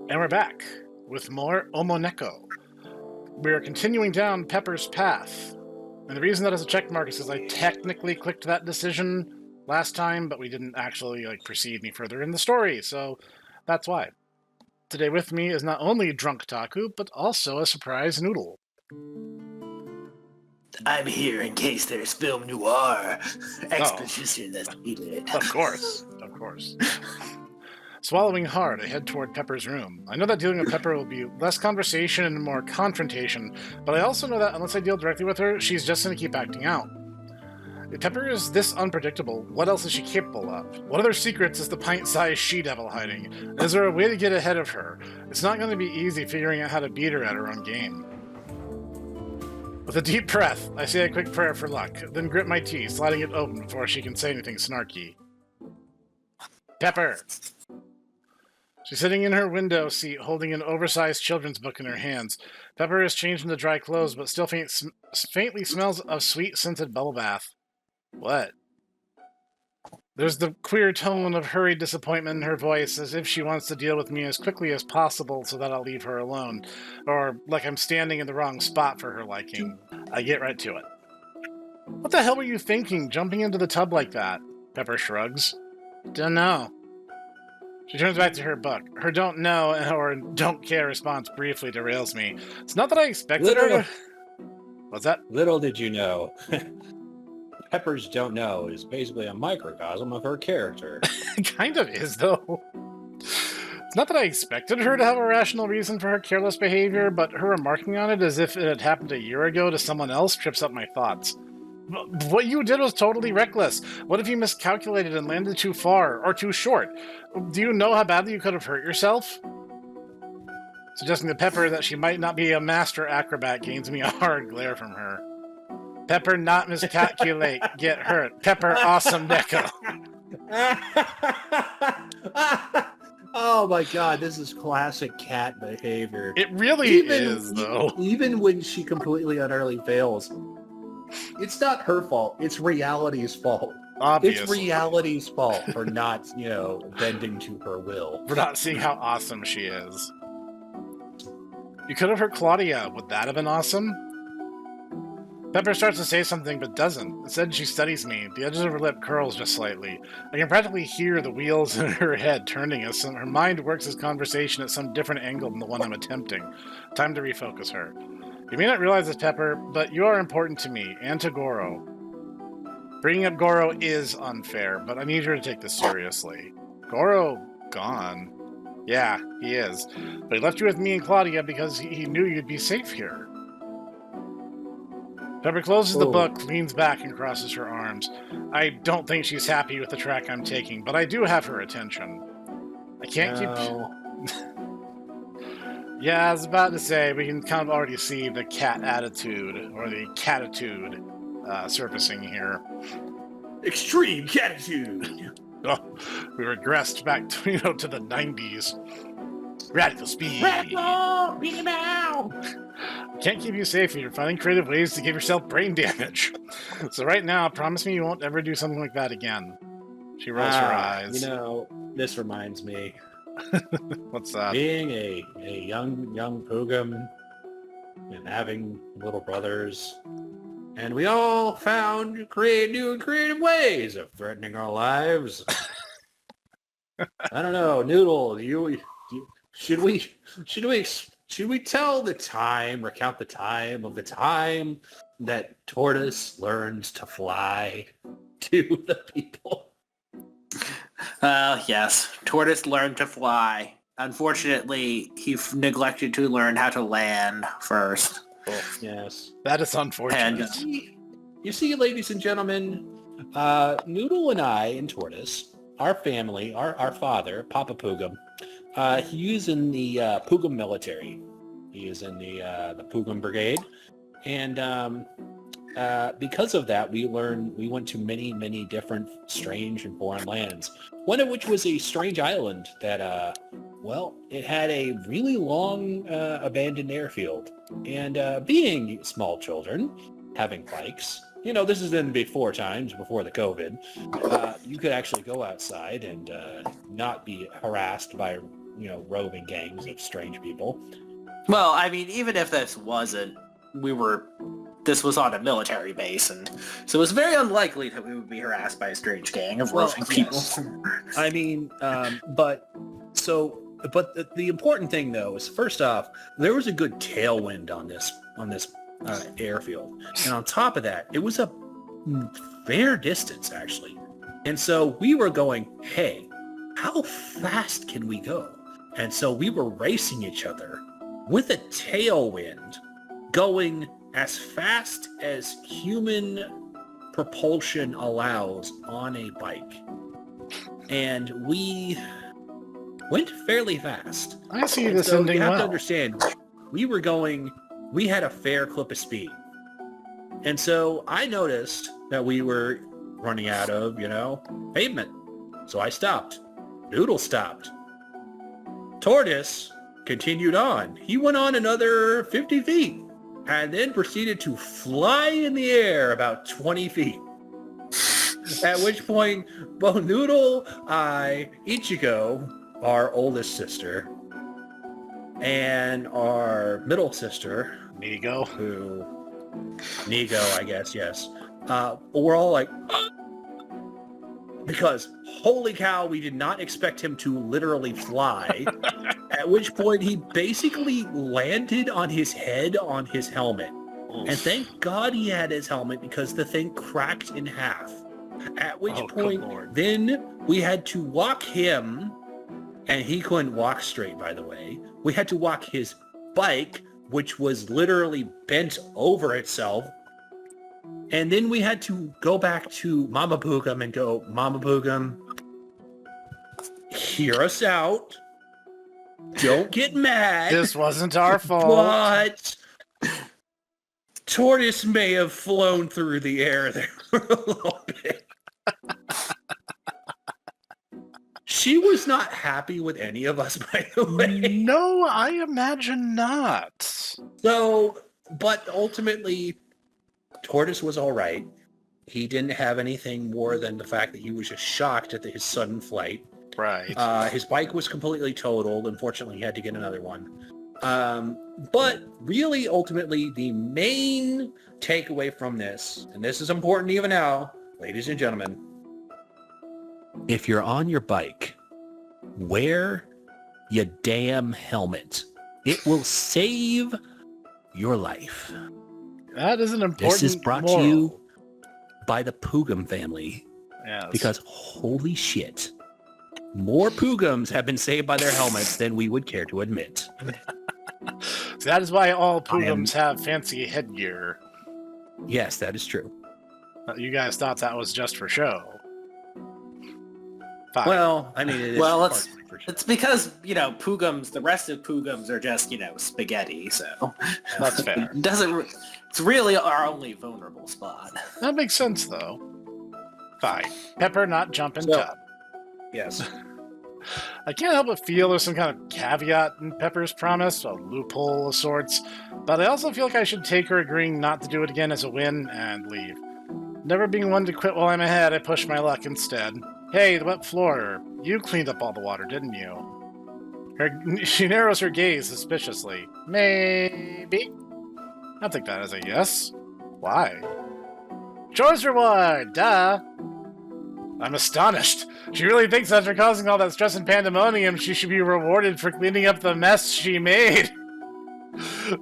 And we're back with more OmOneko. We are continuing down Pepper's path. And the reason that is a check mark is because I technically clicked that decision last time, but we didn't actually proceed any further in the story, so that's why. Today with me is not only Drunk Taku, but also a surprise Noodle. I'm here in case there's film noir exposition that's needed. Of course. Swallowing hard, I head toward Pepper's room. I know that dealing with Pepper will be less conversation and more confrontation, but I also know that unless I deal directly with her, she's just going to keep acting out. If Pepper is this unpredictable, what else is she capable of? What other secrets is the pint-sized she-devil hiding? Is there a way to get ahead of her? It's not going to be easy figuring out how to beat her at her own game. With a deep breath, I say a quick prayer for luck, then grip my tea, sliding it open before she can say anything snarky. Pepper! She's sitting in her window seat, holding an oversized children's book in her hands. Pepper is changed into dry clothes, but still faintly smells of sweet-scented bubble bath. What? There's the queer tone of hurried disappointment in her voice, as if she wants to deal with me as quickly as possible so that I'll leave her alone, or like I'm standing in the wrong spot for her liking. I get right to it. What the hell were you thinking, jumping into the tub like that? Pepper shrugs. Dunno. She turns back to her book. Her don't know or don't care response briefly derails me. It's not that I expected her to... What's that? Little did you know. Pepper's don't know is basically a microcosm of her character. It kind of is, though. It's not that I expected her to have a rational reason for her careless behavior, but her remarking on it as if it had happened a year ago to someone else trips up my thoughts. What you did was totally reckless. What if you miscalculated and landed too far, or too short? Do you know how badly you could have hurt yourself? Suggesting to Pepper that she might not be a master acrobat gains me a hard glare from her. Pepper, not miscalculate, get hurt. Pepper, awesome Neko. Oh my god, this is classic cat behavior. It really is, though. Even when she completely and utterly fails, it's not her fault. It's reality's fault. Obviously. It's reality's fault for not, bending to her will. For not seeing how awesome she is. You could have hurt Clawdia. Would that have been awesome? Pepper starts to say something, but doesn't. Instead, she studies me. The edges of her lip curls just slightly. I can practically hear the wheels in her head turning as her mind works this conversation at some different angle than the one I'm attempting. Time to refocus her. You may not realize this, Pepper, but you are important to me, and to Goro. Bringing up Goro is unfair, but I need you to take this seriously. Goro gone. Yeah, he is. But he left you with me and Clawdia because he knew you'd be safe here. Pepper closes the book, leans back, and crosses her arms. I don't think she's happy with the track I'm taking, but I do have her attention. I can't keep... Yeah, I was about to say, we can kind of already see the cat attitude, or the catitude, surfacing here. Extreme catitude! Oh, we regressed back to, to the 90s. Radical speed! Radical! Beat him out! Can't keep you safe, and you're finding creative ways to give yourself brain damage. So right now, promise me you won't ever do something like that again. She rolls her eyes. This reminds me. What's that? Being a young Pugum and having little brothers, and we all found new and creative ways of threatening our lives. I don't know, Noodle. Should we recount the time that Tortoise learned to fly to the people? Yes. Tortoise learned to fly. Unfortunately, he neglected to learn how to land first. Oh, yes. That is unfortunate. And, you see, ladies and gentlemen, Noodle and I and Tortoise, our family, our father, Papa Pugum, he is in the Pugum military. He is in the Pugum Brigade. And because of that, we went to many, many different strange and foreign lands. One of which was a strange island that, it had a really long abandoned airfield. And being small children, having bikes, this is in before the COVID, you could actually go outside and not be harassed by roving gangs of strange people. Well, I mean, even if this was on a military base, and so it's very unlikely that we would be harassed by a strange gang of roving people. Yes. I mean, but the important thing though is, first off, there was a good tailwind on this airfield, and on top of that, it was a fair distance actually, and so we were going, hey, how fast can we go? And so we were racing each other with a tailwind, going as fast as human propulsion allows on a bike. And we went fairly fast. I see and this so ending you have well. to understand, we had a fair clip of speed. And so I noticed that we were running out of, pavement. So I stopped. Noodle stopped. Tortoise continued on. He went on another 50 feet and then proceeded to fly in the air about 20 feet. At which point, both Noodle, Ichigo, our oldest sister, and our middle sister, Nigo, I guess, yes, we're all like, because holy cow, we did not expect him to literally fly. At which point he basically landed on his head on his helmet. Oof. And thank God he had his helmet, because the thing cracked in half. At which point then we had to walk him, and he couldn't walk straight, by the way. We had to walk his bike, which was literally bent over itself. And then we had to go back to Mama Boogum and go, Mama Boogum, hear us out. Don't get mad. This wasn't our fault. But Tortoise may have flown through the air there for a little bit. She was not happy with any of us, by the way. No, I imagine not. So, but ultimately, Tortoise was all right. He didn't have anything more than the fact that he was just shocked at his sudden flight. Right. His bike was completely totaled. Unfortunately, he had to get another one. But really, ultimately, the main takeaway from this, and this is important even now, ladies and gentlemen, if you're on your bike, wear your damn helmet. It will save your life. That is an important This is brought moral. to you by the Poogum family. Yes. Because holy shit, more Poogums have been saved by their helmets than we would care to admit. So that is why all Poogums have fancy headgear. Yes, that is true. You guys thought that was just for show. Fine. Well, I mean, it is partially for sure. It's because, Poogums, the rest of Poogums are just, spaghetti, so. That's fair. It's really our only vulnerable spot. That makes sense, though. Fine. Pepper not jumping So- tub. Yes. I can't help but feel there's some kind of caveat in Pepper's promise, a loophole of sorts, but I also feel like I should take her agreeing not to do it again as a win and leave. Never being one to quit while I'm ahead, I push my luck instead. Hey, the wet floor, you cleaned up all the water, didn't you? She narrows her gaze suspiciously. Maybe? I'll take that as a yes. Why? Chores reward, duh! I'm astonished. She really thinks after causing all that stress and pandemonium, she should be rewarded for cleaning up the mess she made.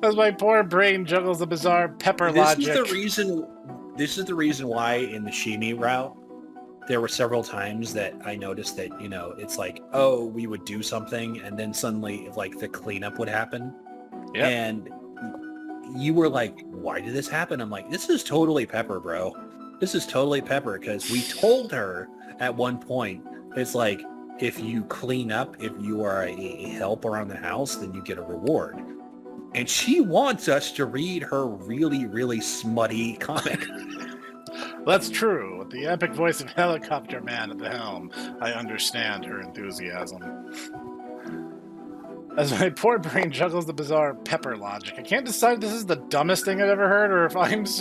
As my poor brain juggles the bizarre Pepper logic. This is the reason why in the Shimi route, there were several times that I noticed that, it's like, oh, we would do something, and then suddenly, like, the cleanup would happen. Yep. And you were like, why did this happen? I'm like, this is totally Pepper, bro. This is totally Pepper, because we told her at one point, it's like, if you clean up, if you are a help around the house, then you get a reward. And she wants us to read her really, really smutty comic. That's true. With the epic voice of Helicopter Man at the helm, I understand her enthusiasm. As my poor brain juggles the bizarre Pepper logic, I can't decide if this is the dumbest thing I've ever heard, or if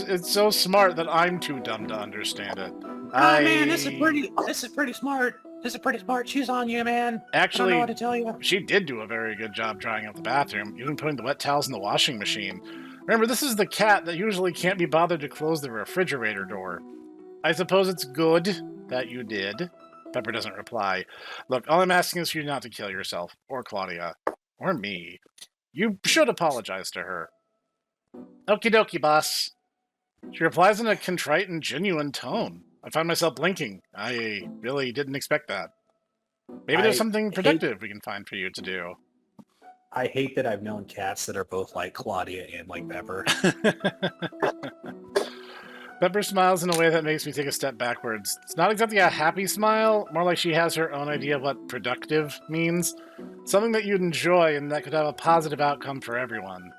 it's so smart that I'm too dumb to understand it. Oh man, this is pretty smart. This is pretty smart shoes on you, man. Actually, I don't know what to tell you. she did do a very good job drying out the bathroom, even putting the wet towels in the washing machine. Remember, this is the cat that usually can't be bothered to close the refrigerator door. I suppose it's good that you did. Pepper doesn't reply. Look, all I'm asking is for you not to kill yourself, or Clawdia, or me. You should apologize to her. Okie dokie, boss. She replies in a contrite and genuine tone. I find myself blinking. I really didn't expect that. Maybe there's something productive we can find for you to do. I hate that I've known cats that are both like Clawdia and like Pepper. Pepper smiles in a way that makes me take a step backwards. It's not exactly a happy smile, more like she has her own idea of what productive means. Something that you'd enjoy and that could have a positive outcome for everyone.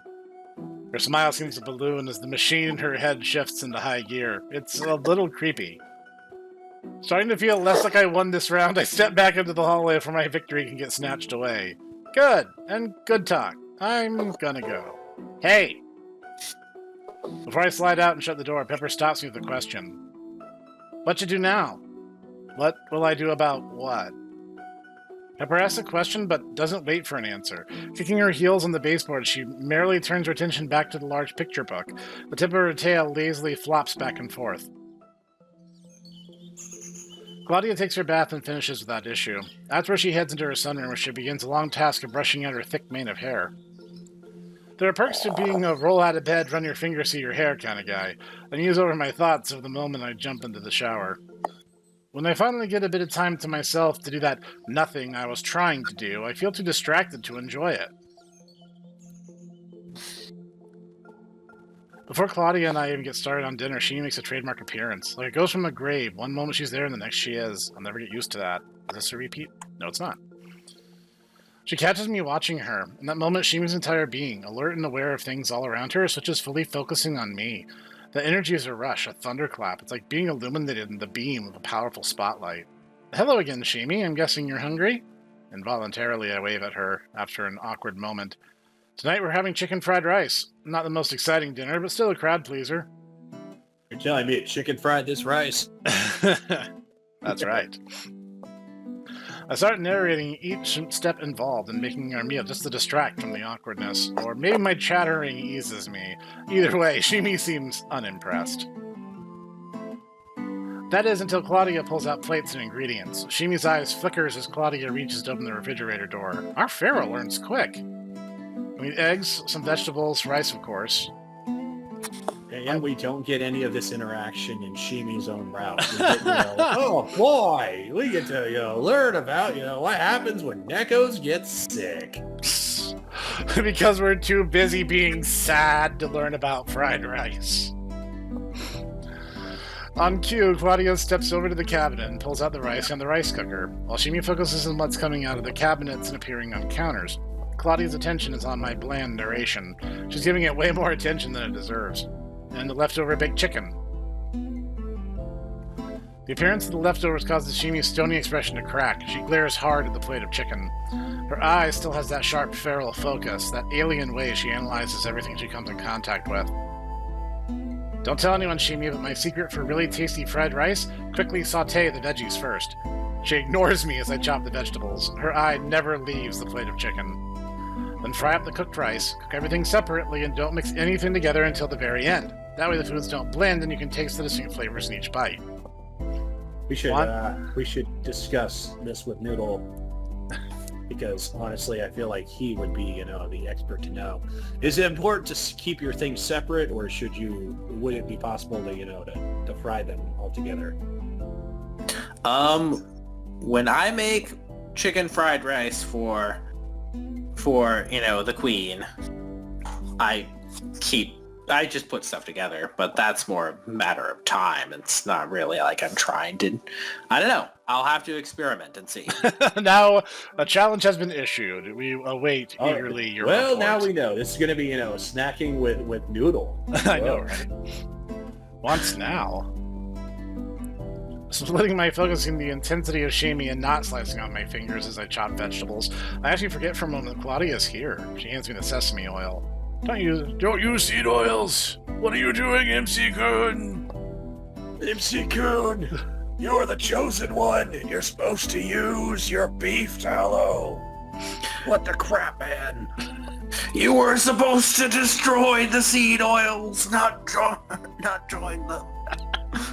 Her smile seems to balloon as the machine in her head shifts into high gear. It's a little creepy. Starting to feel less like I won this round, I step back into the hallway before my victory can get snatched away. Good, and good talk. I'm gonna go. Hey! Before I slide out and shut the door, Pepper stops me with a question. What you do now? What will I do about what? Pepper asks a question, but doesn't wait for an answer. Kicking her heels on the baseboard, she merely turns her attention back to the large picture book. The tip of her tail lazily flops back and forth. Clawdia takes her bath and finishes without issue. That's where she heads into her sunroom, where she begins a long task of brushing out her thick mane of hair. There are perks to being a roll out of bed, run your fingers through your hair kind of guy, and use over my thoughts of the moment I jump into the shower. When I finally get a bit of time to myself to do that nothing I was trying to do, I feel too distracted to enjoy it. Before Clawdia and I even get started on dinner, she makes a trademark appearance. Like it goes from a grave. One moment she's there and the next she is. I'll never get used to that. Is this a repeat? No, it's not. She catches me watching her. In that moment, Shimi's entire being, alert and aware of things all around her, such as fully focusing on me. The energy is a rush, a thunderclap. It's like being illuminated in the beam of a powerful spotlight. Hello again, Shimi. I'm guessing you're hungry? Involuntarily, I wave at her after an awkward moment. Tonight we're having chicken fried rice. Not the most exciting dinner, but still a crowd pleaser. You're telling me chicken fried this rice? That's right. I start narrating each step involved in making our meal just to distract from the awkwardness, or maybe my chattering eases me. Either way, Shimi seems unimpressed. That is until Clawdia pulls out plates and ingredients. Shimi's eyes flickers as Clawdia reaches to open the refrigerator door. Our pharaoh learns quick. I mean, eggs, some vegetables, rice, of course. And we don't get any of this interaction in Shimi's own route. We get, oh boy, we get to learn about what happens when Nekos get sick. Because we're too busy being sad to learn about fried rice. On cue, Claudia steps over to the cabinet and pulls out the rice and the rice cooker, while Shimi focuses on what's coming out of the cabinets and appearing on counters. Claudia's attention is on my bland narration. She's giving it way more attention than it deserves. And the leftover baked chicken. The appearance of the leftovers causes Shimi's stony expression to crack. She glares hard at the plate of chicken. Her eye still has that sharp feral focus, that alien way she analyzes everything she comes in contact with. Don't tell anyone, Shimi, but my secret for really tasty fried rice? Quickly saute the veggies first. She ignores me as I chop the vegetables. Her eye never leaves the plate of chicken. Then fry up the cooked rice, cook everything separately, and don't mix anything together until the very end. That way the foods don't blend and you can taste the distinct flavors in each bite. We should discuss this with Noodle, because honestly I feel like he would be the expert to know. Is it important to keep your things separate, or would it be possible to fry them all together? When I make chicken fried rice for the queen, I just put stuff together, but that's more a matter of time. It's not really like I'm trying to, I don't know. I'll have to experiment and see. Now, a challenge has been issued. We await eagerly your report. Now we know. This is going to be, snacking with Noodle. I know, right? Once now. Splitting my focus in the intensity of Shimi and not slicing on my fingers as I chop vegetables, I actually forget for a moment that Claudia's here. She hands me the sesame oil. Don't use seed oils! What are you doing, MC-kun? MC-kun! You're the chosen one. You're supposed to use your beef tallow. What the crap, man? You were supposed to destroy the seed oils, not join them.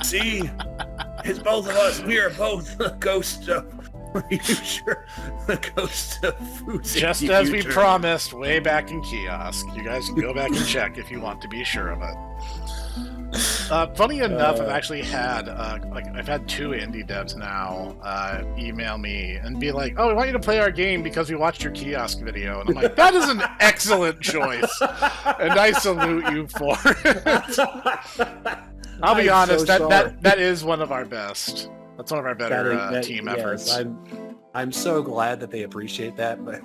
See, it's both of us. We are both the ghost of. Are you sure? The ghost of food. Just as we promised way back in kiosk. You guys can go back and check if you want to be sure of it. Funny enough, I've actually had I've had 2 indie devs now email me and be like, "Oh, we want you to play our game because we watched your kiosk video," and I'm like, "That is an excellent choice, and I salute you for it." I'll be honest, that is one of our best. That's one of our better team efforts. I'm so glad that they appreciate that, but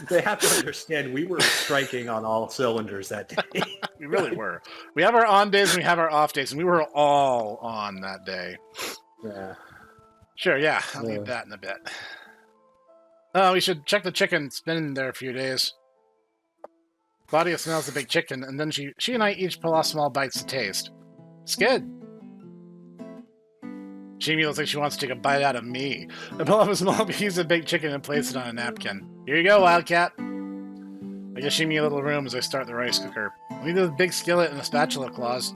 they have to understand we were striking on all cylinders that day. We really were. We have our on days and we have our off days, and we were all on that day. Yeah. Sure, yeah. I'll leave that in a bit. We should check the chicken. It's been in there a few days. Clawdia smells the big chicken, and then she and I each pull off small bites to taste. It's good. Jamie looks like she wants to take a bite out of me. I pull off a small piece of baked chicken and place it on a napkin. Here you go, Wildcat. I give Shimi a little room as I start the rice cooker. We need a big skillet and a spatula, Claus.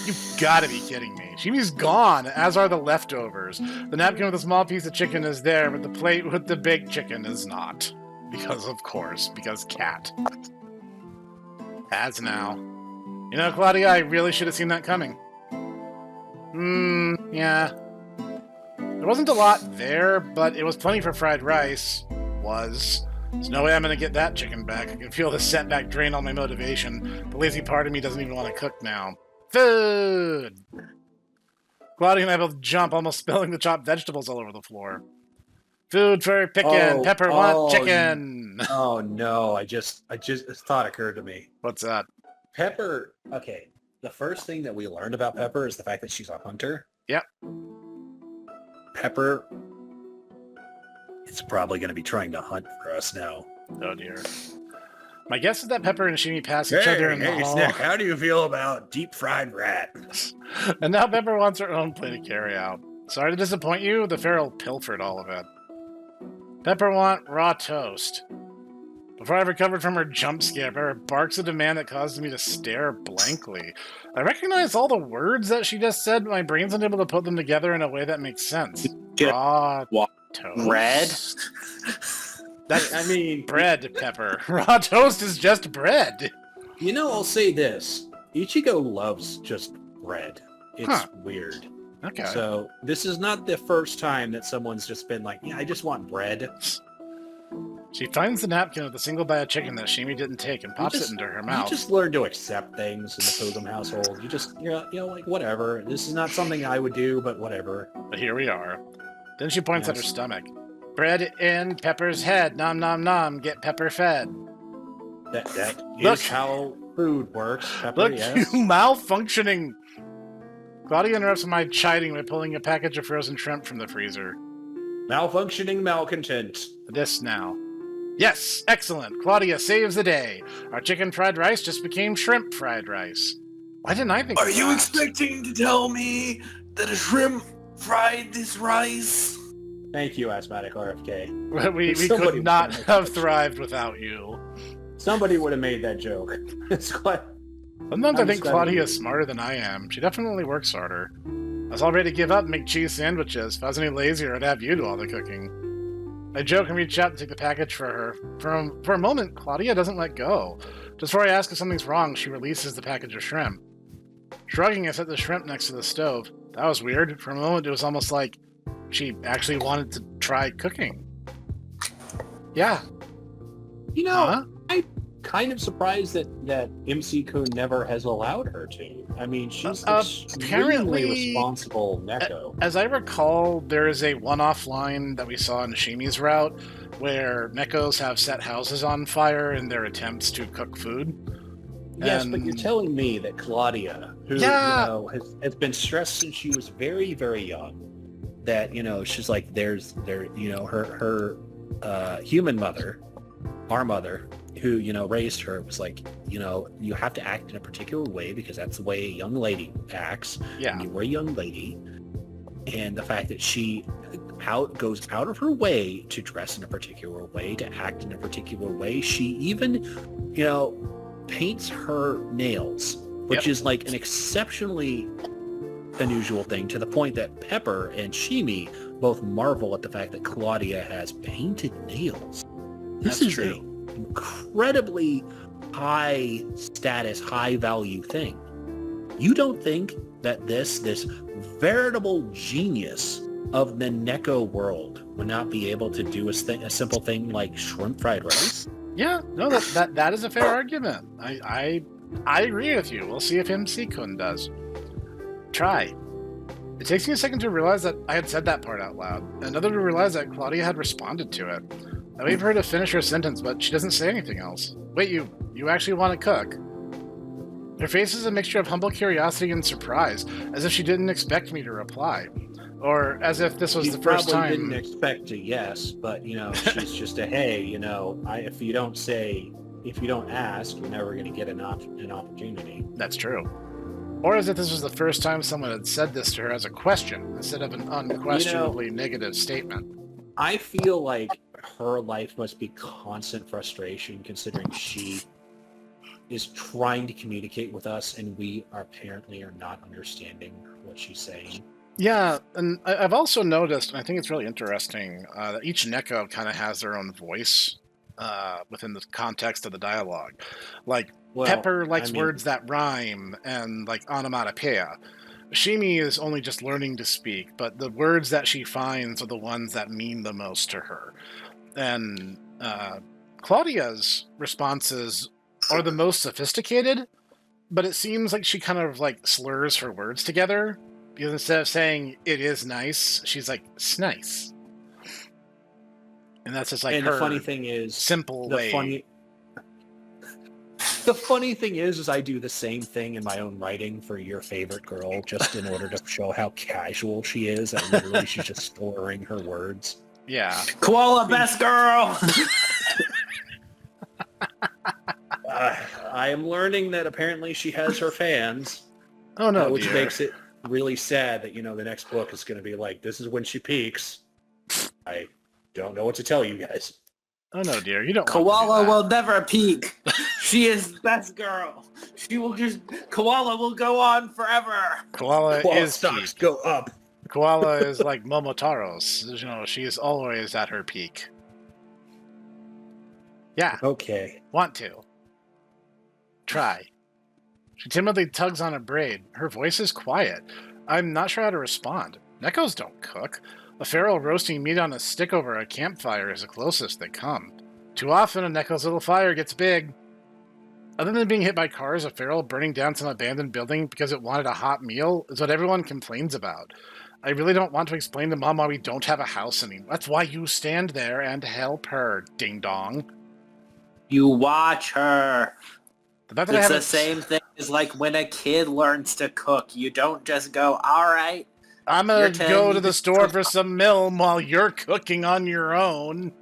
You've gotta be kidding me. Shimi's gone, as are the leftovers. The napkin with a small piece of chicken is there, but the plate with the baked chicken is not. Because, of course, because cat. As now. You know, Clawdia, I really should have seen that coming. Yeah. There wasn't a lot there, but it was plenty for fried rice. There's no way I'm gonna get that chicken back. I can feel the setback drain all my motivation. The lazy part of me doesn't even want to cook now. Food! Claudia and I both jump, almost spilling the chopped vegetables all over the floor. Food for pickin'. Pepper want chicken. Oh no! I just a thought occurred to me. What's that? Pepper. Okay. The first thing that we learned about Pepper is the fact that she's a hunter. Yep. Pepper is probably going to be trying to hunt for us now. Oh dear. My guess is that Pepper and Shimi pass each other in the hall. Snek, how do you feel about deep fried rat? And now Pepper wants her own plate to carry out. Sorry to disappoint you, the feral pilfered all of it. Pepper want raw toast. Before I recovered from her jump scare, Pepper barks a demand that caused me to stare blankly. I recognize all the words that she just said, but my brain's unable to put them together in a way that makes sense. Raw toast. Bread? Bread, Pepper. Raw toast is just bread. You know, I'll say this. Ichigo loves just bread. It's weird. Okay. So this is not the first time that someone's just been like, yeah, I just want bread. She finds the napkin with a single bite of chicken that Shimi didn't take and pops it into her mouth. You just learn to accept things in the Pugum household. You just, like, whatever. This is not something I would do, but whatever. But here we are. Then she points at her stomach. Bread in Pepper's head. Nom nom nom. Get Pepper fed. That is how food works. Pepper, look, you malfunctioning. Claudia interrupts my chiding by pulling a package of frozen shrimp from the freezer. Malfunctioning malcontent. This now. Yes, excellent. Claudia saves the day. Our chicken fried rice just became shrimp fried rice. Why didn't I think of that? Are you expecting to tell me that a shrimp fried this rice? Thank you, Asthmatic RFK. We could not have thrived without you. Somebody would have made that joke. It's quite... Sometimes I think Claudia is smarter than I am. She definitely works harder. I was all ready to give up and make cheese sandwiches. If I was any lazier, I'd have you do all the cooking. I joke and reach out to take the package for her. For a moment, Claudia doesn't let go. Just before I ask if something's wrong, she releases the package of shrimp. Shrugging, I set the shrimp next to the stove. That was weird. For a moment, it was almost like she actually wanted to try cooking. Yeah. I'm kind of surprised that MC-kun never has allowed her to. I mean, she's extremely responsible Neko. As I recall, there is a one-off line that we saw in Shimi's route where Nekos have set houses on fire in their attempts to cook food. Yes, but you're telling me that Claudia, who has been stressed since she was very, very young, that she's like her human mother our mother, who, raised her, was like, you have to act in a particular way because that's the way a young lady acts. Yeah. And you were a young lady. And the fact that she goes out of her way to dress in a particular way, to act in a particular way. She even, paints her nails, which is like an exceptionally unusual thing, to the point that Pepper and Shimi both marvel at the fact that Clawdia has painted nails. This is an incredibly high status, high value thing. You don't think that this veritable genius of the Neko world would not be able to do a simple thing like shrimp fried rice? Yeah, no, that is a fair argument. I agree with you. We'll see if MC-kun does. Try. It takes me a second to realize that I had said that part out loud, and another to realize that Clawdia had responded to it. I wait for her to finish her sentence, but she doesn't say anything else. Wait, you actually want to cook? Her face is a mixture of humble curiosity and surprise, as if she didn't expect me to reply. Or as if this was the first time. She probably didn't expect a yes, but, she's just a, hey, if you don't ask, you're never going to get an opportunity. That's true. Or as if this was the first time someone had said this to her as a question, instead of an unquestionably negative statement. I feel like her life must be constant frustration, considering she is trying to communicate with us, and we apparently are not understanding what she's saying. Yeah, and I've also noticed, and I think it's really interesting, that each Neko kind of has their own voice within the context of the dialogue. Like, Pepper likes words that rhyme and, like, onomatopoeia. Shimi is only just learning to speak, but the words that she finds are the ones that mean the most to her. And Claudia's responses are the most sophisticated, but it seems like she kind of, like, slurs her words together. Because instead of saying, it is nice, she's like, snice. And that's just like her the funny thing is, simple way. The funny thing is I do the same thing in my own writing for your favorite girl, just in order to show how casual she is. And literally she's just slurring her words. Yeah. Koala best girl! I am learning that apparently she has her fans. Oh no, which dear. makes it really sad that, the next book is going to be like, this is when she peaks. I don't know what to tell you guys. Oh no, dear, you don't. Koala will never peak. She is best girl. Koala will go on forever. Koala is stocks peak. Go up. Koala is like Momotaro's. She is always at her peak. Yeah. Okay. Want to. Try. She timidly tugs on a braid. Her voice is quiet. I'm not sure how to respond. Nekos don't cook. A feral roasting meat on a stick over a campfire is the closest they come. Too often, a Neko's little fire gets big. Other than being hit by cars, a feral burning down some abandoned building because it wanted a hot meal is what everyone complains about. I really don't want to explain to Mom why we don't have a house anymore. That's why you stand there and help her, ding-dong. You watch her. It's the same thing as like when a kid learns to cook. You don't just go, all right. I'm going to go to the store for some milk while you're cooking on your own.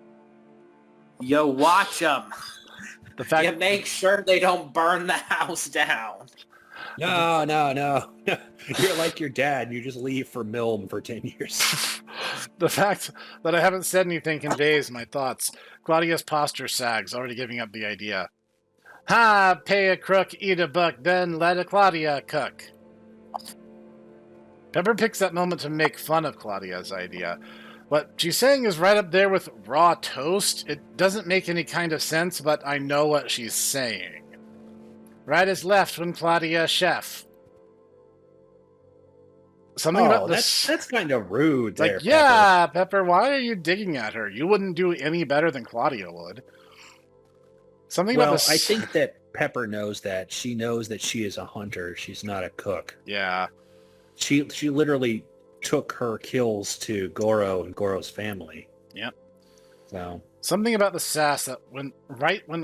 You watch them. You make sure they don't burn the house down. No. You're like your dad. You just leave for Milm for 10 years. The fact that I haven't said anything conveys my thoughts. Claudia's posture sags, already giving up the idea. Ha! Pay a crook, eat a buck, then let a Claudia cook. Pepper picks that moment to make fun of Claudia's idea. What she's saying is right up there with raw toast. It doesn't make any kind of sense, but I know what she's saying. Right is left when Claudia chef. Something about this. That's kind of rude there, yeah, Pepper, why are you digging at her? You wouldn't do any better than Claudia would. Something about this. I think that Pepper knows that. She knows that she is a hunter. She's not a cook. Yeah. She literally took her kills to Goro and Goro's family. Yep. So something about the sass that when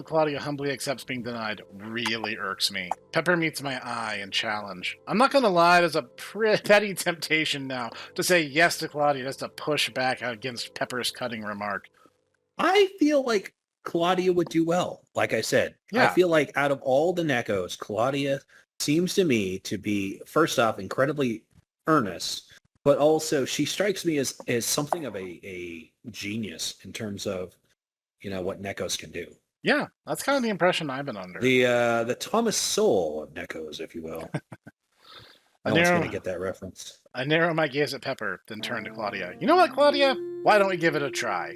Claudia humbly accepts being denied really irks me. Pepper meets my eye and challenge. I'm not going to lie, there's a petty temptation now to say yes to Claudia just to push back against Pepper's cutting remark. I feel like Clawdia would do well. Like I said, Yeah. I feel like out of all the Nekos, Clawdia seems to me to be, first off, incredibly earnest, but also she strikes me as something of a genius in terms of, what Nekos can do. Yeah, that's kind of the impression I've been under. The Thomas Sowell of Nekos, if you will. No one's going to get that reference. I narrow my gaze at Pepper, then turn to Clawdia. You know what, Clawdia? Why don't we give it a try?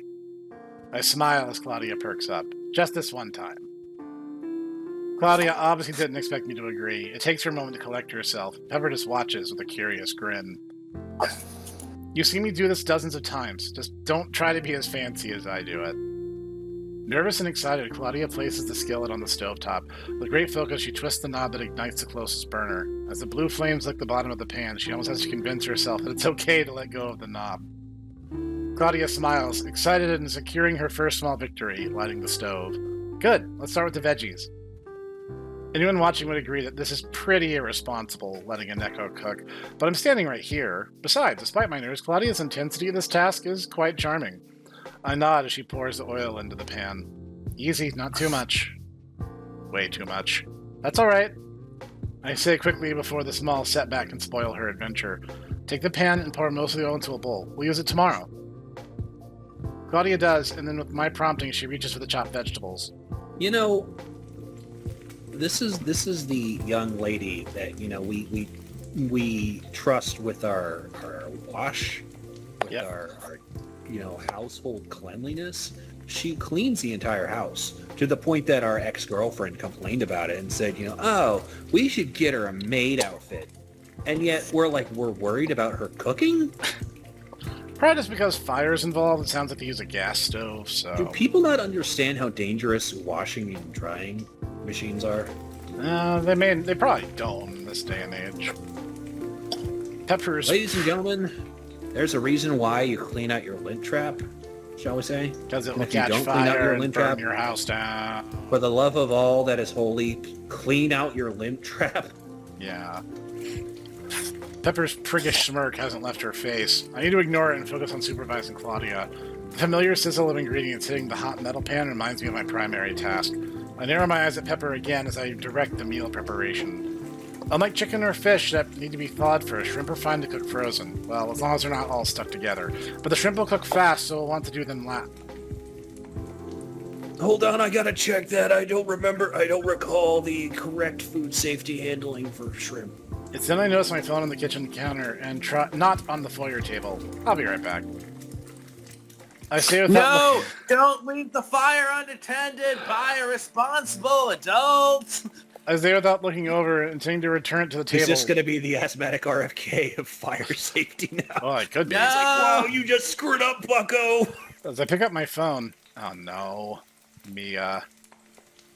I smile as Clawdia perks up. Just this one time. Clawdia obviously didn't expect me to agree. It takes her a moment to collect herself. Pepper just watches with a curious grin. You've seen me do this dozens of times. Just don't try to be as fancy as I do it. Nervous and excited, Clawdia places the skillet on the stovetop. With great focus, she twists the knob that ignites the closest burner. As the blue flames lick the bottom of the pan, she almost has to convince herself that it's okay to let go of the knob. Clawdia smiles, excited and securing her first small victory, lighting the stove. Good, let's start with the veggies. Anyone watching would agree that this is pretty irresponsible, letting a Neko cook, but I'm standing right here. Besides, despite my nerves, Claudia's intensity of this task is quite charming. I nod as she pours the oil into the pan. Easy, not too much. Way too much. That's all right. I say quickly before the small setback can spoil her adventure. Take the pan and pour most of the oil into a bowl. We'll use it tomorrow. Clawdia does, and then with my prompting, she reaches for the chopped vegetables. This is the young lady that we trust with our wash, with our household cleanliness. She cleans the entire house to the point that our ex-girlfriend complained about it and said, we should get her a maid outfit. And yet we're worried about her cooking? Probably just because fire's involved. It sounds like they use a gas stove, so... Do people not understand how dangerous washing and drying machines are? They probably don't in this day and age. Peppers... Ladies and gentlemen, there's a reason why you clean out your lint trap, shall we say? Because it will catch fire and burn your house down. For the love of all that is holy, clean out your lint trap. Yeah. Pepper's priggish smirk hasn't left her face. I need to ignore it and focus on supervising Clawdia. The familiar sizzle of ingredients hitting the hot metal pan reminds me of my primary task. I narrow my eyes at Pepper again as I direct the meal preparation. Unlike chicken or fish that need to be thawed first, shrimp are fine to cook frozen. Well, as long as they're not all stuck together. But the shrimp will cook fast, so we'll want to do them last. Hold on, I gotta check that. I don't recall the correct food safety handling for shrimp. It's then I notice my phone on the kitchen counter and not on the foyer table. I'll be right back. I say without... No! Don't leave the fire unattended! Buy a responsible adult! I say without looking over, intending to return it to the table. Is this going to be the asthmatic RFK of fire safety now? Oh, it could be. No! It's like, whoa, you just screwed up, bucko! As I pick up my phone... Oh, no. Mia.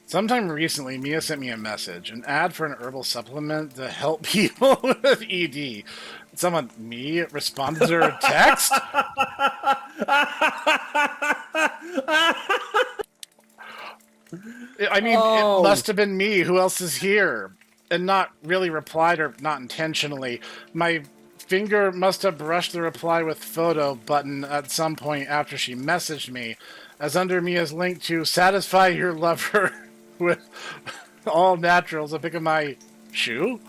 Sometime recently, Mia sent me a message, an ad for an herbal supplement to help people with ED. Someone, me, responded to her text? I mean, It must have been me. Who else is here? And not really replied, or not intentionally. My finger must have brushed the reply with photo button at some point after she messaged me, as under Mia's link to satisfy your lover with all naturals, a pic of my shoe?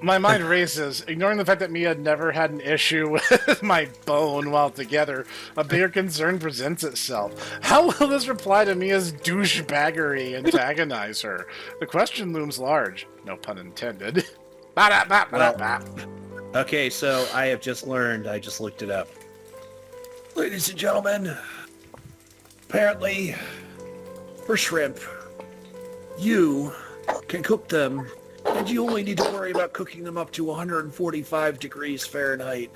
My mind races, ignoring the fact that Mia never had an issue with my bone while together. A bigger concern presents itself. How will this reply to Mia's douchebaggery antagonize her? The question looms large. No pun intended. Okay, so I have just learned, I just looked it up. Ladies and gentlemen, apparently, for shrimp, you can cook them, and you only need to worry about cooking them up to 145 degrees Fahrenheit.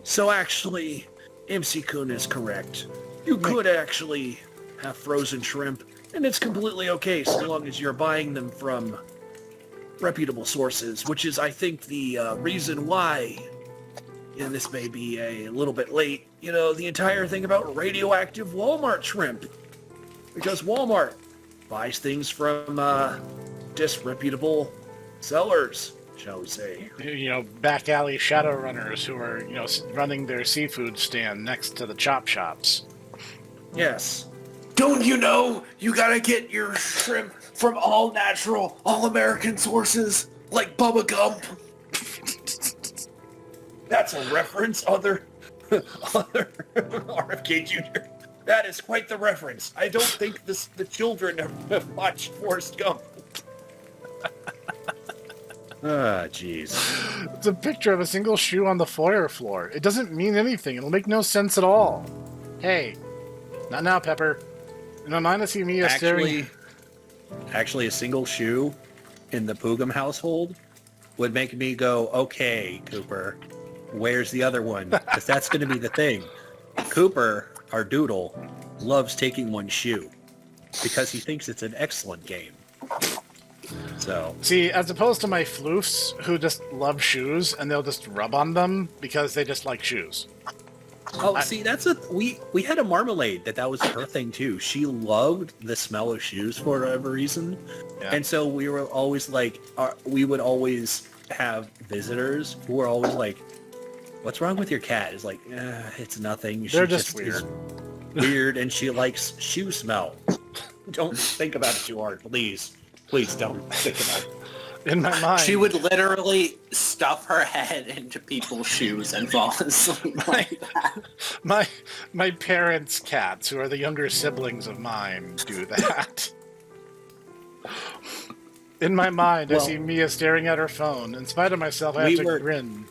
So actually, MC-kun is correct. You could actually have frozen shrimp, and it's completely okay so long as you're buying them from reputable sources, which is, I think, the reason why, and this may be a little bit late, the entire thing about radioactive Walmart shrimp. Because Walmart buys things from disreputable sellers, shall we say. Back alley shadow runners who are, running their seafood stand next to the chop shops. Yes. Don't you know you gotta get your shrimp from all natural, all American sources, like Bubba Gump? That's a reference, other RFK Jr. That is quite the reference. I don't think the children have watched Forrest Gump. Ah, jeez. It's a picture of a single shoe on the foyer floor. It doesn't mean anything. It'll make no sense at all. Hey, not now, Pepper. In my mind, I see Mia staring... Actually, a single shoe in the Pugum household would make me go, okay, Cooper, where's the other one? Because that's going to be the thing. Cooper, our doodle, loves taking one shoe because he thinks it's an excellent game. So See, as opposed to my floofs who just love shoes and they'll just rub on them because they just like shoes. See, that's we had a Marmalade that was her thing too. She loved the smell of shoes for whatever reason, and so we were always like, we would always have visitors who were always like, "What's wrong with your cat?" It's like, it's nothing. They're just weird. Weird, and she likes shoe smell. Don't think about it too hard, please. Please don't think about it. In my mind, She would literally stuff her head into people's shoes and fall asleep like that. my parents' cats, who are the younger siblings of mine, do that. In my mind, I see Mia staring at her phone. In spite of myself, I have to grin.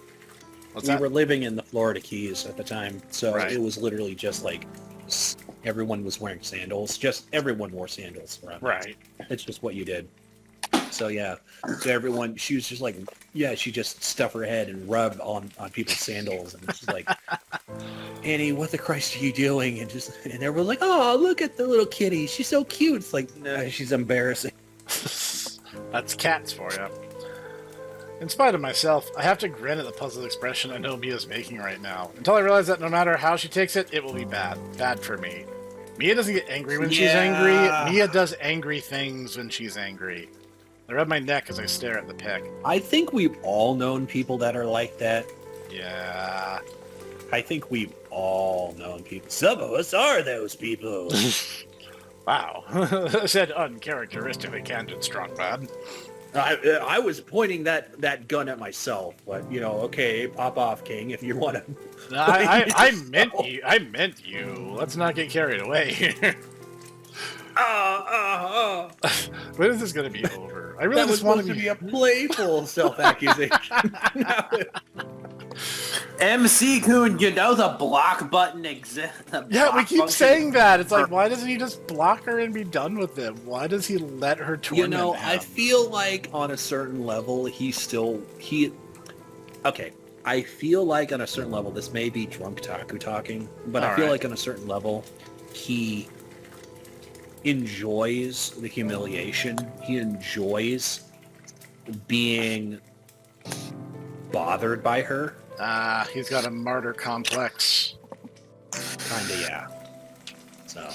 We were living in the Florida Keys at the time, so Right. it was literally just like everyone was wearing sandals. Just everyone wore sandals around. Right. It's just what you did. So yeah, so everyone, she was just like, she just stuffed her head and rubbed on people's sandals, and she's like, Annie, what the Christ are you doing? And everyone's like, oh, look at the little kitty, she's so cute. It's like, no, she's embarrassing. That's cats for you. In spite of myself, I have to grin at the puzzled expression I know Mia's making right now, until I realize that no matter how she takes it, it will be bad. Bad for me. Mia doesn't get angry when she's angry. Mia does angry things when she's angry. I rub my neck as I stare at the pic. I think we've all known people that are like that. Yeah. I think we've all known people. Some of us are those people. Wow. Said uncharacteristically candid strong man. I was pointing that gun at myself, but okay, pop off, King, if you want to. I meant you. I meant you. Let's not get carried away here. When is this going to be over? I really just want to be a playful self-accusation. MC-kun, the block button exists. Yeah, we keep saying that. It's like, why doesn't he just block her and be done with him? Why does he let her torment him? I feel like on a certain level, okay, I feel like on a certain level, this may be drunk Taku talking, but I feel like on a certain level, he enjoys the humiliation. He enjoys being bothered by her. He's got a martyr complex. Kinda, yeah. So,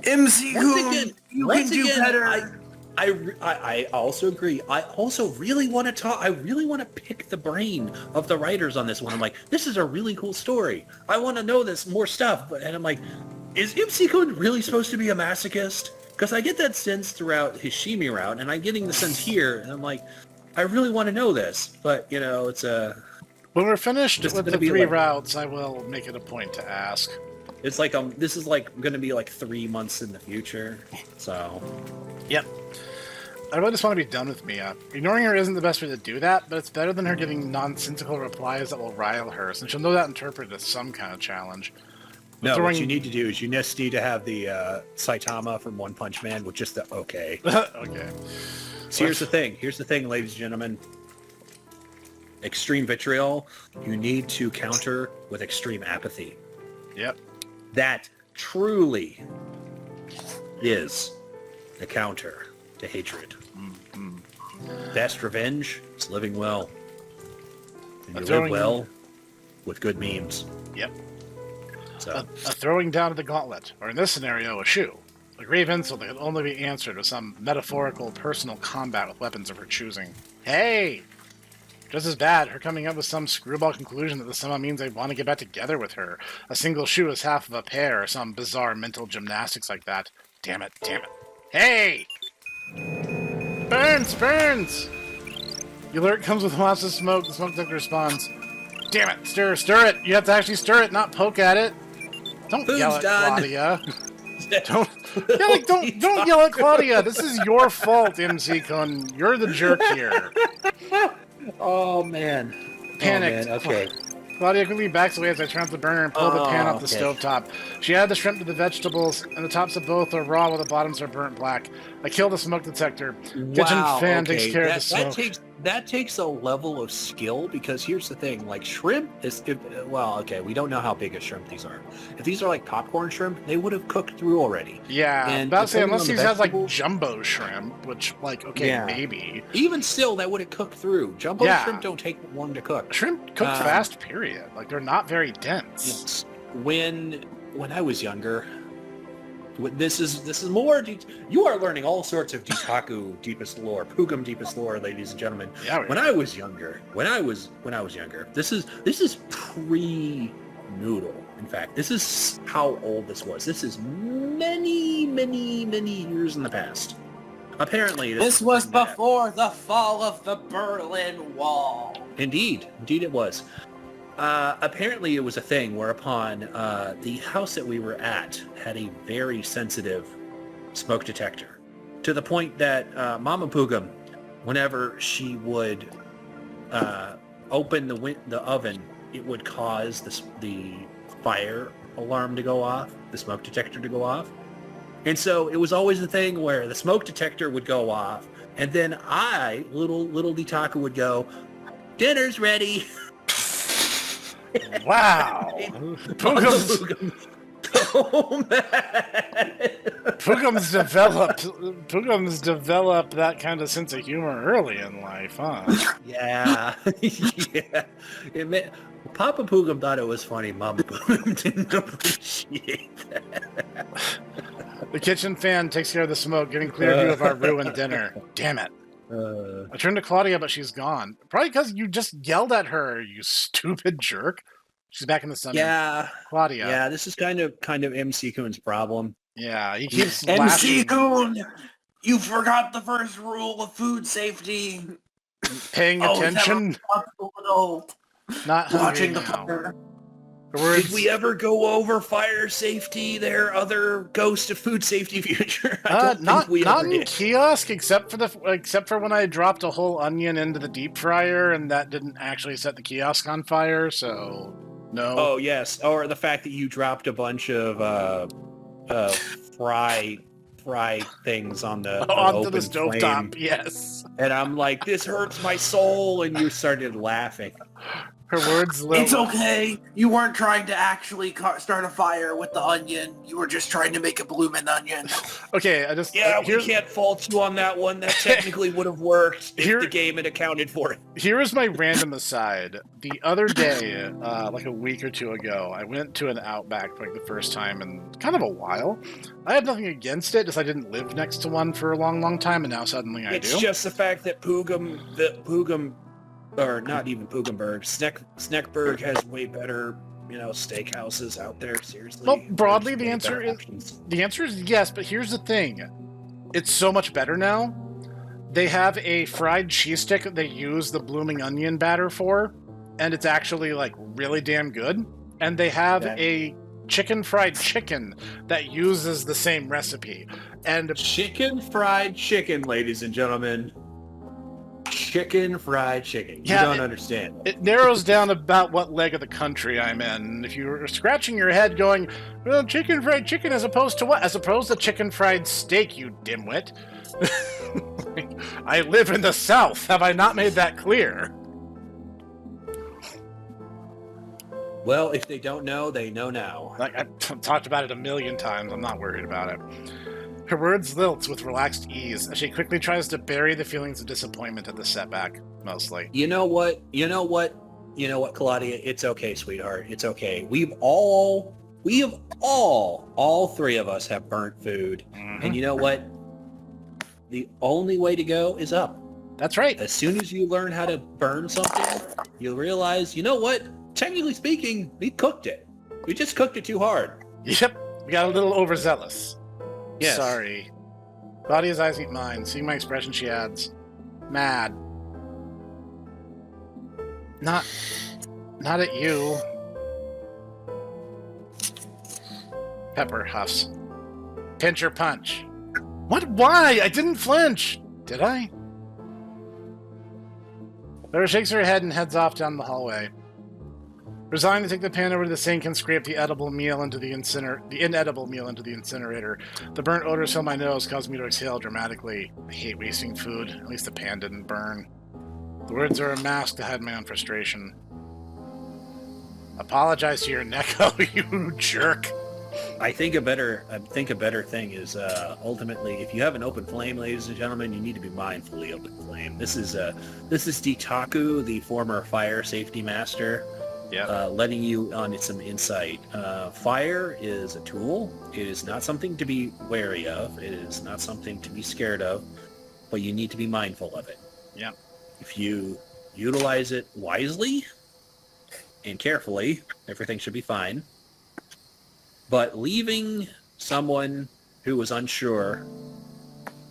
MC-kun, you can do better. I also agree. I also really want to talk. I really want to pick the brain of the writers on this one. I'm like, this is a really cool story. I want to know this more stuff. And I'm like, is MC-kun really supposed to be a masochist? Because I get that sense throughout his Shimi route, and I'm getting the sense here. And I'm like, I really want to know this. But, it's a... When we're finished with the three routes, I will make it a point to ask. It's like, this is like going to be like 3 months in the future. So... Yep. I really just want to be done with Mia. Ignoring her isn't the best way to do that, but it's better than her getting nonsensical replies that will rile her, since she'll know that interpreted as some kind of challenge. No, what you need to do is you just need to have the Saitama from One Punch Man with just the okay. Okay. So here's the thing, ladies and gentlemen. Extreme vitriol, you need to counter with extreme apathy. Yep. That truly is the counter to hatred. Mm-hmm. Best revenge is living well. And you live well with good memes. Yep. So. A throwing down of the gauntlet, or in this scenario, a shoe. A grave insult that can only be answered with some metaphorical personal combat with weapons of her choosing. Hey! Just as bad, her coming up with some screwball conclusion that this somehow means I want to get back together with her. A single shoe is half of a pair, or some bizarre mental gymnastics like that. Damn it, damn it. Hey! Burns! Burns! The alert comes with lots of smoke. The smoke detector responds. Damn it! Stir it! You have to actually stir it, not poke at it. Don't Food's yell at done. Clawdia. Don't yell at Clawdia. This is your fault, MC-kun. You're the jerk here. Oh, man. Panicked. Oh, man. Okay. Clawdia quickly backs away as I turn off the burner and pull the pan off the okay. stovetop. She added the shrimp to the vegetables, and the tops of both are raw while the bottoms are burnt black. I kill the smoke detector. Kitchen fan takes care of the smoke. That takes a level of skill, because here's the thing, like shrimp is, we don't know how big a shrimp these are. If these are like popcorn shrimp, they would have cooked through already. Yeah, and about to say, unless these has like vegetables- jumbo shrimp, which maybe. Even still, that would have cooked through. Jumbo shrimp don't take long to cook. Shrimp cook fast, period. Like, they're not very dense. Yes. When I was younger, this is more. You are learning all sorts of Ditaku deepest lore, Pugum deepest lore, ladies and gentlemen. Yeah, when I was younger, this is pre-noodle. In fact, this is how old this was. This is many, many, many years in the past. Apparently, this was before the fall of the Berlin Wall. Indeed it was. Apparently it was a thing whereupon the house that we were at had a very sensitive smoke detector, to the point that Mama Pugum, whenever she would open the oven, it would cause the fire alarm to go off, the smoke detector to go off. And so it was always a thing where the smoke detector would go off, and then little Ditaku would go, "Dinner's ready." Wow. Pugum's developed that kind of sense of humor early in life, huh? Yeah. Yeah. Papa Pugum thought it was funny. Mama Pugum didn't appreciate that. The kitchen fan takes care of the smoke, getting clear view of our ruined dinner. Damn it. I turned to Clawdia, but she's gone. Probably because you just yelled at her, you stupid jerk. She's back in the sun. Yeah. Clawdia. Yeah, this is kind of MC-kun's problem. Yeah, he keeps MC-kun, you forgot the first rule of food safety. Paying attention. Not watching the now. fire. Did we ever go over fire safety there, other Ghost of Food Safety Future? Not in kiosk, except for when I dropped a whole onion into the deep fryer, and that didn't actually set the kiosk on fire, so no. Oh, yes. Or the fact that you dropped a bunch of fry things on the onto the flame. stovetop, yes. And I'm like, this hurts my soul, and you started laughing. Her words It's okay. You weren't trying to actually start a fire with the onion. You were just trying to make a bloomin' onion. Okay, we can't fault you on that one. That technically would have worked if the game had accounted for it. Here is my random aside. The other day, like a week or two ago, I went to an Outback for like the first time in kind of a while. I had nothing against it, just I didn't live next to one for a long, long time, and now suddenly I do. It's just the fact that Pugum, or not even Pugenberg, Snekberg has way better, steakhouses out there. Seriously. Well, broadly, the answer is yes. But here's the thing: it's so much better now. They have a fried cheese stick that they use the blooming onion batter for, and it's actually like really damn good. And they have a fried chicken that uses the same recipe. And fried chicken, ladies and gentlemen. Fried chicken. You don't understand. It narrows down about what leg of the country I'm in. If you're scratching your head going, well, fried chicken as opposed to what? As opposed to chicken fried steak, you dimwit. I live in the South. Have I not made that clear? Well, if they don't know, they know now. Like, I've talked about it a million times. I'm not worried about it. Her words lilt with relaxed ease as she quickly tries to bury the feelings of disappointment at the setback, mostly. You know what, Clawdia? It's okay, sweetheart. It's okay. We have all three of us have burnt food. Mm-hmm. And you know what? The only way to go is up. That's right. As soon as you learn how to burn something, you'll realize, you know what? Technically speaking, we cooked it. We just cooked it too hard. Yep, we got a little overzealous. Yes. Sorry. Claudia's eyes meet mine. Seeing my expression, she adds, "Mad. Not at you." Pepper huffs. "Pinch or punch?" "What? Why? I didn't flinch. Did I?" Pepper shakes her head and heads off down the hallway. Resigned to take the pan over to the sink and scrape the inedible meal into the incinerator. The burnt odors fill my nose, causing me to exhale dramatically. I hate wasting food. At least the pan didn't burn. The words are a mask to hide my own frustration. "Apologize to your Neko, you jerk." I think a better thing is ultimately, if you have an open flame, ladies and gentlemen, you need to be mindful of the open flame. This is Ditaku, the former fire safety master. Yeah. Letting you on some insight. Fire is a tool. It is not something to be wary of. It is not something to be scared of, but you need to be mindful of it. Yeah. If you utilize it wisely and carefully, everything should be fine. But leaving someone who was unsure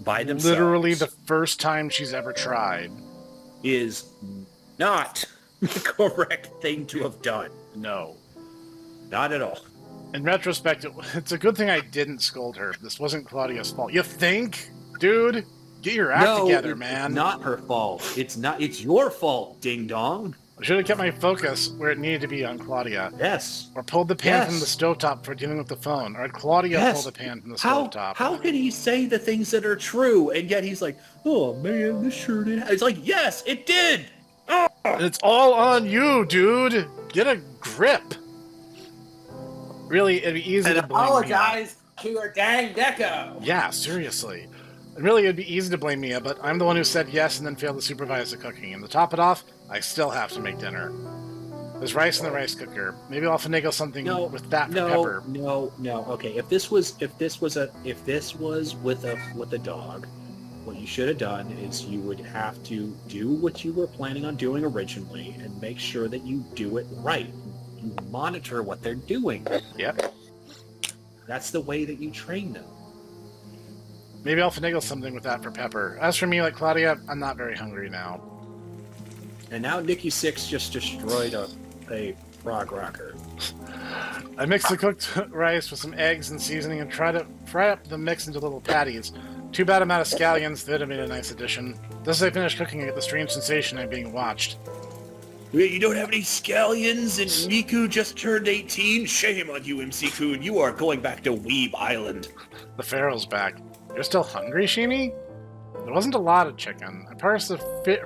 by themselves, literally the first time she's ever tried, is not the correct thing to have done. No. Not at all. In retrospect, it's a good thing I didn't scold her. This wasn't Claudia's fault. You think? Dude, get your act together, man. It's not her fault. It's your fault, ding dong. I should have kept my focus where it needed to be on Claudia. Yes. Or pulled the pan from the stovetop for dealing with the phone. Or had Claudia pull the pan from the stovetop. How can he say the things that are true, and yet he's like, "Oh man, this sure did." It's like, yes, it did. Oh! It's all on you, dude. Get a grip. Really, it'd be easy to blame apologize to your dang Neko. Yeah, seriously. Really, it'd be easy to blame Mia, but I'm the one who said yes and then failed to supervise the cooking. And to top it off, I still have to make dinner. There's rice in the rice cooker. Maybe I'll finagle something with that for Pepper. No. Okay, if this was with a dog, what you should have done is you would have to do what you were planning on doing originally and make sure that you do it right. You monitor what they're doing. Yep. That's the way that you train them. Maybe I'll finagle something with that for Pepper. As for me, like Claudia, I'm not very hungry now. And now Nikki Six just destroyed a frog rocker. I mixed the cooked rice with some eggs and seasoning and tried to fry up the mix into little patties. Too bad I'm out of scallions. That would have made a nice addition. Just as I finished cooking, I get the strange sensation I'm being watched. Wait, you don't have any scallions and Miku just turned 18? Shame on you, MC-kun. You are going back to Weeb Island. The Pharaoh's back. You're still hungry, Sheeny? There wasn't a lot of chicken. I parsed the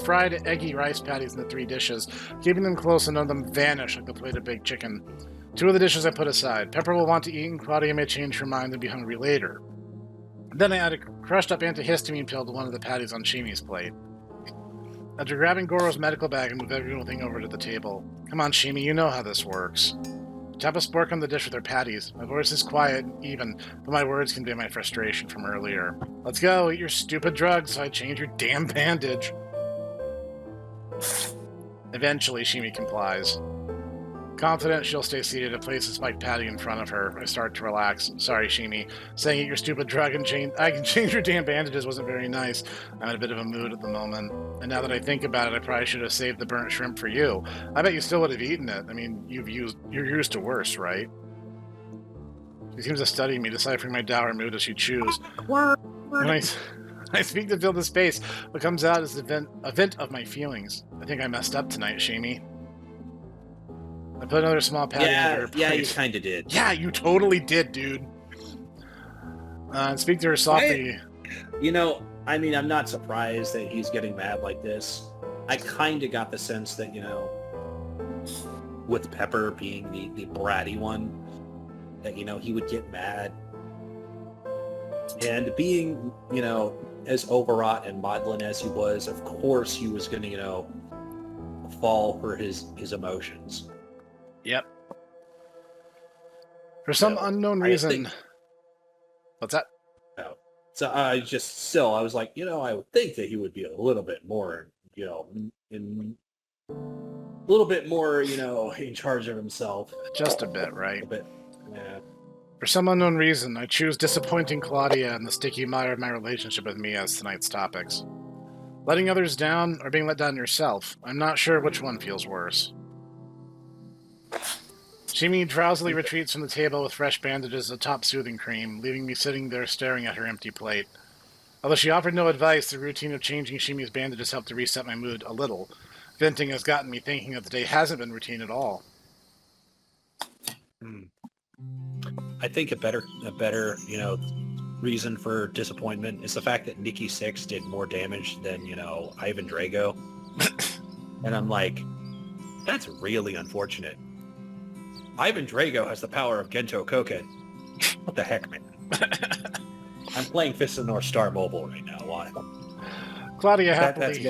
fried eggy rice patties in the 3 dishes, keeping them close and none of them vanish like the plate of baked chicken. 2 of the dishes I put aside. Pepper will want to eat and Claudia may change her mind and be hungry later. Then I added a crushed up antihistamine pill to one of the patties on Sheeny's plate. After grabbing Goro's medical bag, I moved everything over to the table. Come on, Sheeny, you know how this works. Tap a spork on the dish with her patties. My voice is quiet and even, but my words convey my frustration from earlier. Let's go, eat your stupid drugs so I change your damn bandage. Eventually, Shimi complies. Confident she'll stay seated, I place a spiked patty in front of her. I start to relax. Sorry, Shimi. Saying eat your stupid drug and I can change your damn bandages wasn't very nice. I'm in a bit of a mood at the moment. And now that I think about it, I probably should have saved the burnt shrimp for you. I bet you still would have eaten it. I mean, you're used to worse, right? She seems to study me, deciphering my dour mood as she chews. When I speak to fill the space, what comes out is a vent of my feelings. I think I messed up tonight, Shimi. I put another small patty into her plate. Yeah, you kind of did. Yeah, you totally did, dude. And speak to her softly. I'm not surprised that he's getting mad like this. I kind of got the sense that, with Pepper being the bratty one, that, he would get mad. And being, as overwrought and maudlin as he was, of course he was going to, fall for his emotions. Yep. For some unknown reason. What's that? Oh. So I was like, I would think that he would be a little bit more, a little bit more, in charge of himself. Just a bit, right? A bit, yeah. For some unknown reason, I choose disappointing Clawdia and the sticky mire of my relationship with me as tonight's topics. Letting others down or being let down yourself, I'm not sure which one feels worse. Shimi drowsily retreats from the table with fresh bandages atop soothing cream, leaving me sitting there staring at her empty plate. Although she offered no advice, the routine of changing Shimi's bandages helped to reset my mood a little. Venting has gotten me thinking that the day hasn't been routine at all. I think a better, reason for disappointment is the fact that Nikki Six did more damage than, Ivan Drago. And I'm like, that's really unfortunate. Ivan Drago has the power of Gento Koken. What the heck, man? I'm playing Fist of the North Star Mobile right now. Why? Clawdia happily...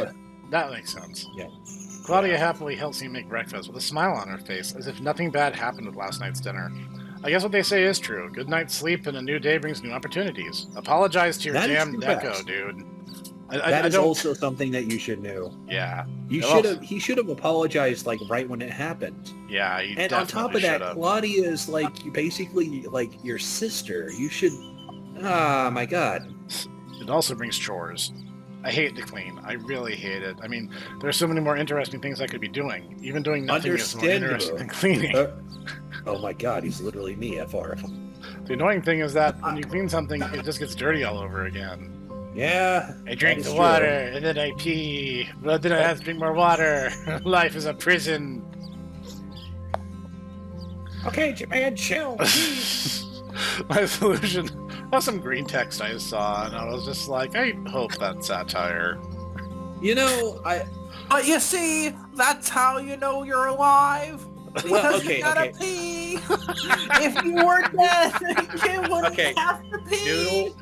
That makes sense. Yeah. Clawdia happily helps me make breakfast with a smile on her face, as if nothing bad happened with last night's dinner. I guess what they say is true. Good night's sleep and a new day brings new opportunities. Apologize to your damn Neko, dude. That is also something that you should know. Yeah. He should have apologized right when it happened. Yeah, he and on top of that, Clawdia is basically your sister. You should. Ah, my God. It also brings chores. I hate to clean. I really hate it. I mean, there's so many more interesting things I could be doing. Even doing nothing is more interesting than cleaning. Oh my God, he's literally me, FR. The annoying thing is that when you clean something, it just gets dirty all over again. Yeah. I drink the water, and then I pee, but then I have to drink more water. Life is a prison. Okay, man, chill. My solution was some green text I saw, and I was just like, I hope that's satire. But you see, that's how you know you're alive. Because you gotta pee. If you were dead, you wouldn't have to pee.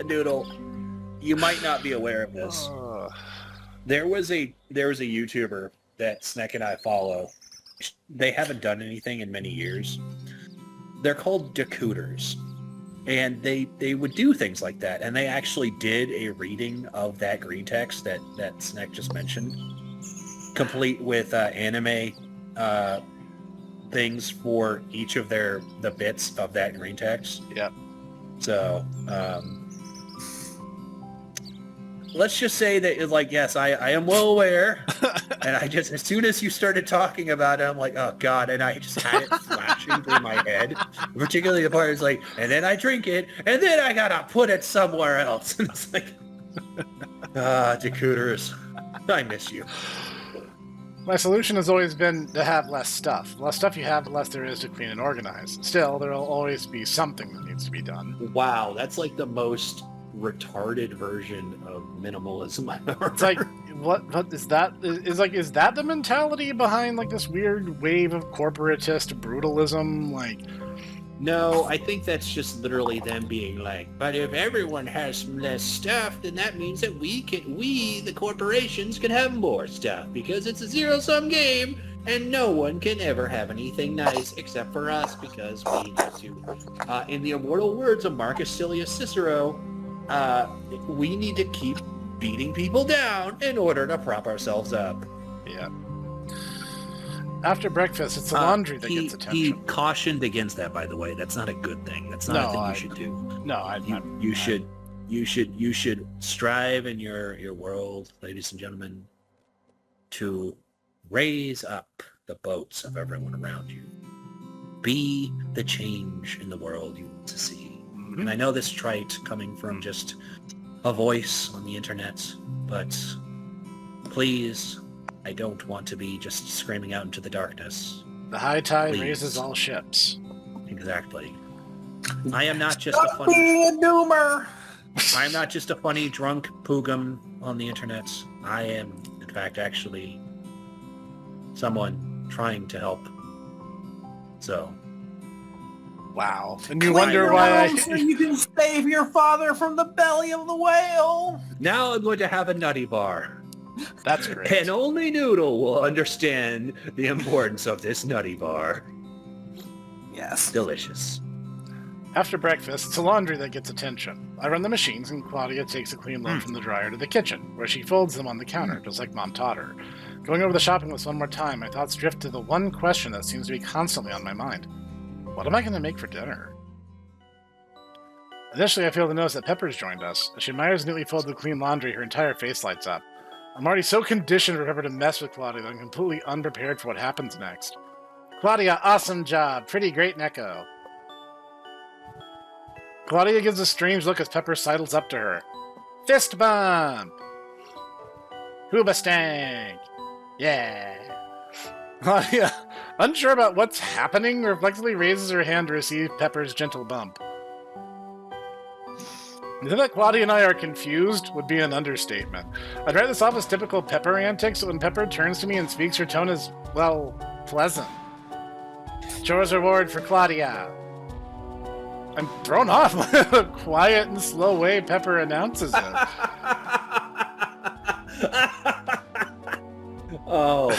Noodle, you might not be aware of this. There was a YouTuber that Snek and I follow. They haven't done anything in many years. They're called Decooters. And they would do things like that. And they actually did a reading of that green text that Snek just mentioned, complete with anime things for each of the bits of that green text. Yeah. So let's just say that yes, I am well aware. And I just, as soon as you started talking about it, I'm like, oh God. And I just had it flashing through my head, particularly the part is like, and then I drink it and then I gotta put it somewhere else. And it's like, Decooters, I miss you. My solution has always been to have less stuff. The less stuff you have, the less there is to clean and organize. Still, there will always be something that needs to be done. Wow, that's like the most retarded version of minimalism I've ever heard. It's like, what is that? Is that the mentality behind this weird wave of corporatist brutalism? No, I think that's just literally them being like, but if everyone has less stuff, then that means that we, the corporations, can have more stuff because it's a zero-sum game and no one can ever have anything nice except for us because we need to, in the immortal words of Marcus Silius Cicero, we need to keep beating people down in order to prop ourselves up. Yeah. After breakfast, it's the laundry that gets attention. He cautioned against that, by the way. That's not a good thing. That's not a thing you should do. No, you should strive in your world, ladies and gentlemen, to raise up the boats of everyone around you. Be the change in the world you want to see. Mm-hmm. And I know this trite coming from just a voice on the internet, but please, I don't want to be just screaming out into the darkness. The high tide raises all ships. Exactly. I am not just a funny doomer. I am not just a funny drunk poogum on the internet. I am, in fact, actually someone trying to help. So. Wow. And you wonder why so you can save your father from the belly of the whale. Now I'm going to have a nutty bar. That's great. And only Noodle will understand the importance of this nutty bar. Yes. Delicious. After breakfast, it's the laundry that gets attention. I run the machines, and Clawdia takes a clean load from the dryer to the kitchen, where she folds them on the counter, just like Mom taught her. Going over the shopping list one more time, my thoughts drift to the one question that seems to be constantly on my mind. What am I going to make for dinner? Initially, I fail to notice that Pepper's joined us. As she admires neatly folded clean laundry, her entire face lights up. I'm already so conditioned for Pepper to mess with Clawdia that I'm completely unprepared for what happens next. Clawdia, awesome job. Pretty great, Neko. Clawdia gives a strange look as Pepper sidles up to her. Fist bump! Hooba stank! Yeah! Clawdia, unsure about what's happening, reflexively raises her hand to receive Pepper's gentle bump. To say that Clawdia and I are confused would be an understatement. I'd write this off as typical Pepper antics, but when Pepper turns to me and speaks, her tone is, well, pleasant. Chores reward for Clawdia. I'm thrown off by the quiet and slow way Pepper announces it. Oh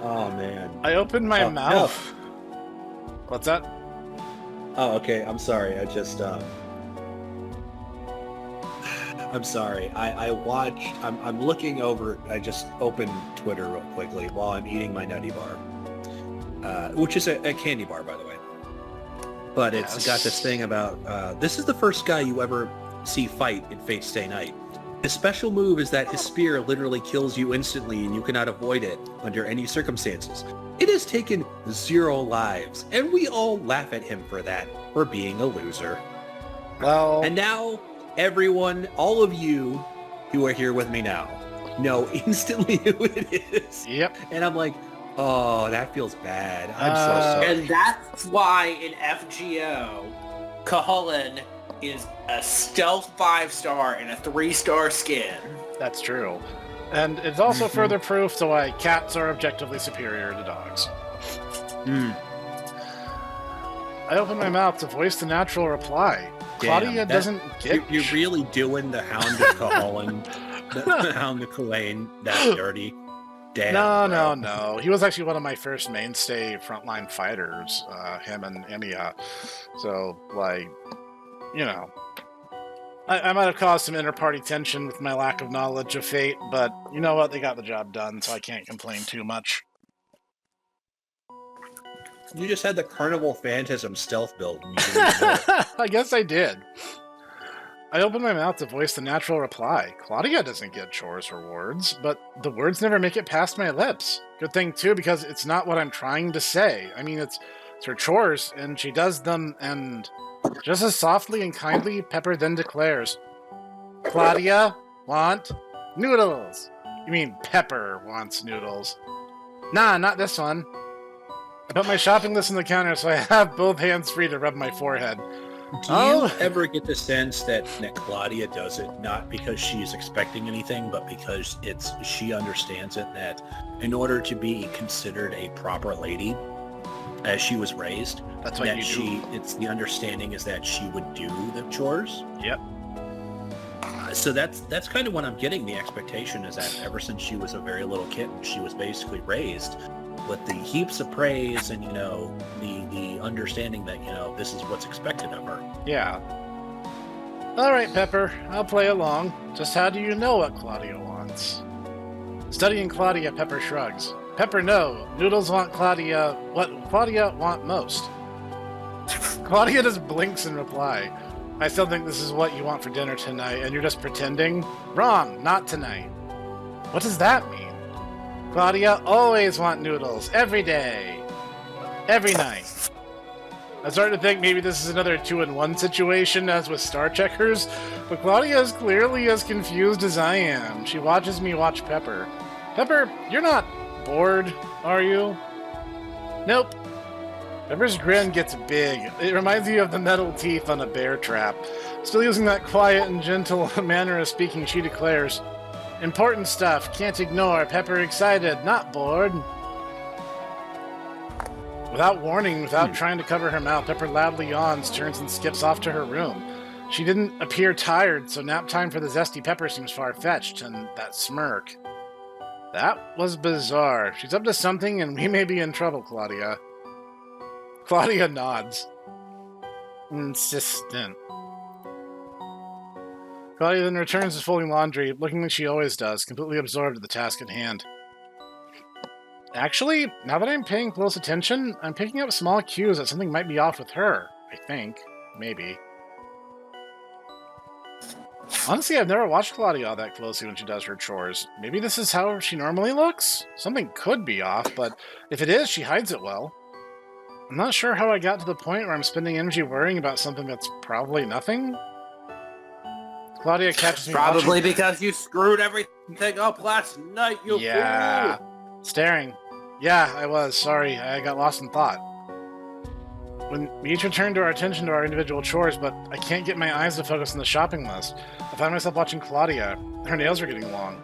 man. I open my mouth. No. What's that? Oh, okay. I'm sorry. I'm sorry. I watched. I'm looking over. I just opened Twitter real quickly while I'm eating my nutty bar, which is a candy bar, by the way. But it's got this thing about, this is the first guy you ever see fight in Fate Stay Night. His special move is that his spear literally kills you instantly and you cannot avoid it under any circumstances. It has taken 0 lives, and we all laugh at him for that, for being a loser. Well... And now, everyone, all of you who are here with me now, know instantly who it is. Yep. And I'm like, oh, that feels bad. I'm so sorry. And that's why in FGO, Cahulan is a stealth 5-star and a 3-star skin. That's true. And it's also further proof to why cats are objectively superior to dogs. I open my mouth to voice the natural reply. Clawdia doesn't get... You're really doing the Hound of Cahulan, the Hound of Kulain, that dirty. Damn, no. He was actually one of my first mainstay frontline fighters, him and Emiya. So, like, you know, I might have caused some inter-party tension with my lack of knowledge of Fate, but you know what? They got the job done, so I can't complain too much. You just had the Carnival Phantasm stealth build. And you didn't know it. I guess I did. I open my mouth to voice the natural reply. Clawdia doesn't get chores rewards, but the words never make it past my lips. Good thing, too, because it's not what I'm trying to say. I mean, it's her chores, and she does them, and just as softly and kindly, Pepper then declares, Clawdia want noodles. You mean Pepper wants noodles. Nah, not this one. I put my shopping list on the counter so I have both hands free to rub my forehead. Do you ever get the sense that Clawdia does it not because she's expecting anything, but because she understands it, that in order to be considered a proper lady, as she was raised, that's what you do. It's the understanding is that she would do the chores. Yep. So that's kind of what I'm getting. The expectation is that ever since she was a very little kitten, she was basically raised with the heaps of praise and, you know, the understanding that, you know, this is what's expected of her. Yeah. All right, Pepper, I'll play along. Just how do you know what Clawdia wants? Studying Clawdia, Pepper shrugs. Pepper, no. Noodles want Clawdia what Clawdia want most. Clawdia just blinks in reply. I still think this is what you want for dinner tonight, and you're just pretending? Wrong, not tonight. What does that mean? Clawdia always want noodles, every day. Every night. I'm starting to think maybe this is another 2-in-1 situation, as with Star Checkers, but Clawdia is clearly as confused as I am. She watches me watch Pepper. Pepper, you're not bored, are you? Nope. Pepper's grin gets big. It reminds me of the metal teeth on a bear trap. Still using that quiet and gentle manner of speaking, she declares, important stuff, can't ignore. Pepper excited, not bored. Without warning, without trying to cover her mouth, Pepper loudly yawns, turns and skips off to her room. She didn't appear tired, so nap time for the zesty Pepper seems far-fetched, and that smirk. That was bizarre. She's up to something, and we may be in trouble, Clawdia. Clawdia nods. Insistent. Clawdia then returns to folding laundry, looking like she always does, completely absorbed in the task at hand. Actually, now that I'm paying close attention, I'm picking up small cues that something might be off with her. I think. Maybe. Honestly, I've never watched Clawdia all that closely when she does her chores. Maybe this is how she normally looks? Something could be off, but if it is, she hides it well. I'm not sure how I got to the point where I'm spending energy worrying about something that's probably nothing. Clawdia catches me Probably because you screwed everything up last night, you fool! Staring. Yeah, I was. Sorry, I got lost in thought. When we each return to our attention to our individual chores, but I can't get my eyes to focus on the shopping list. I find myself watching Clawdia. Her nails are getting long.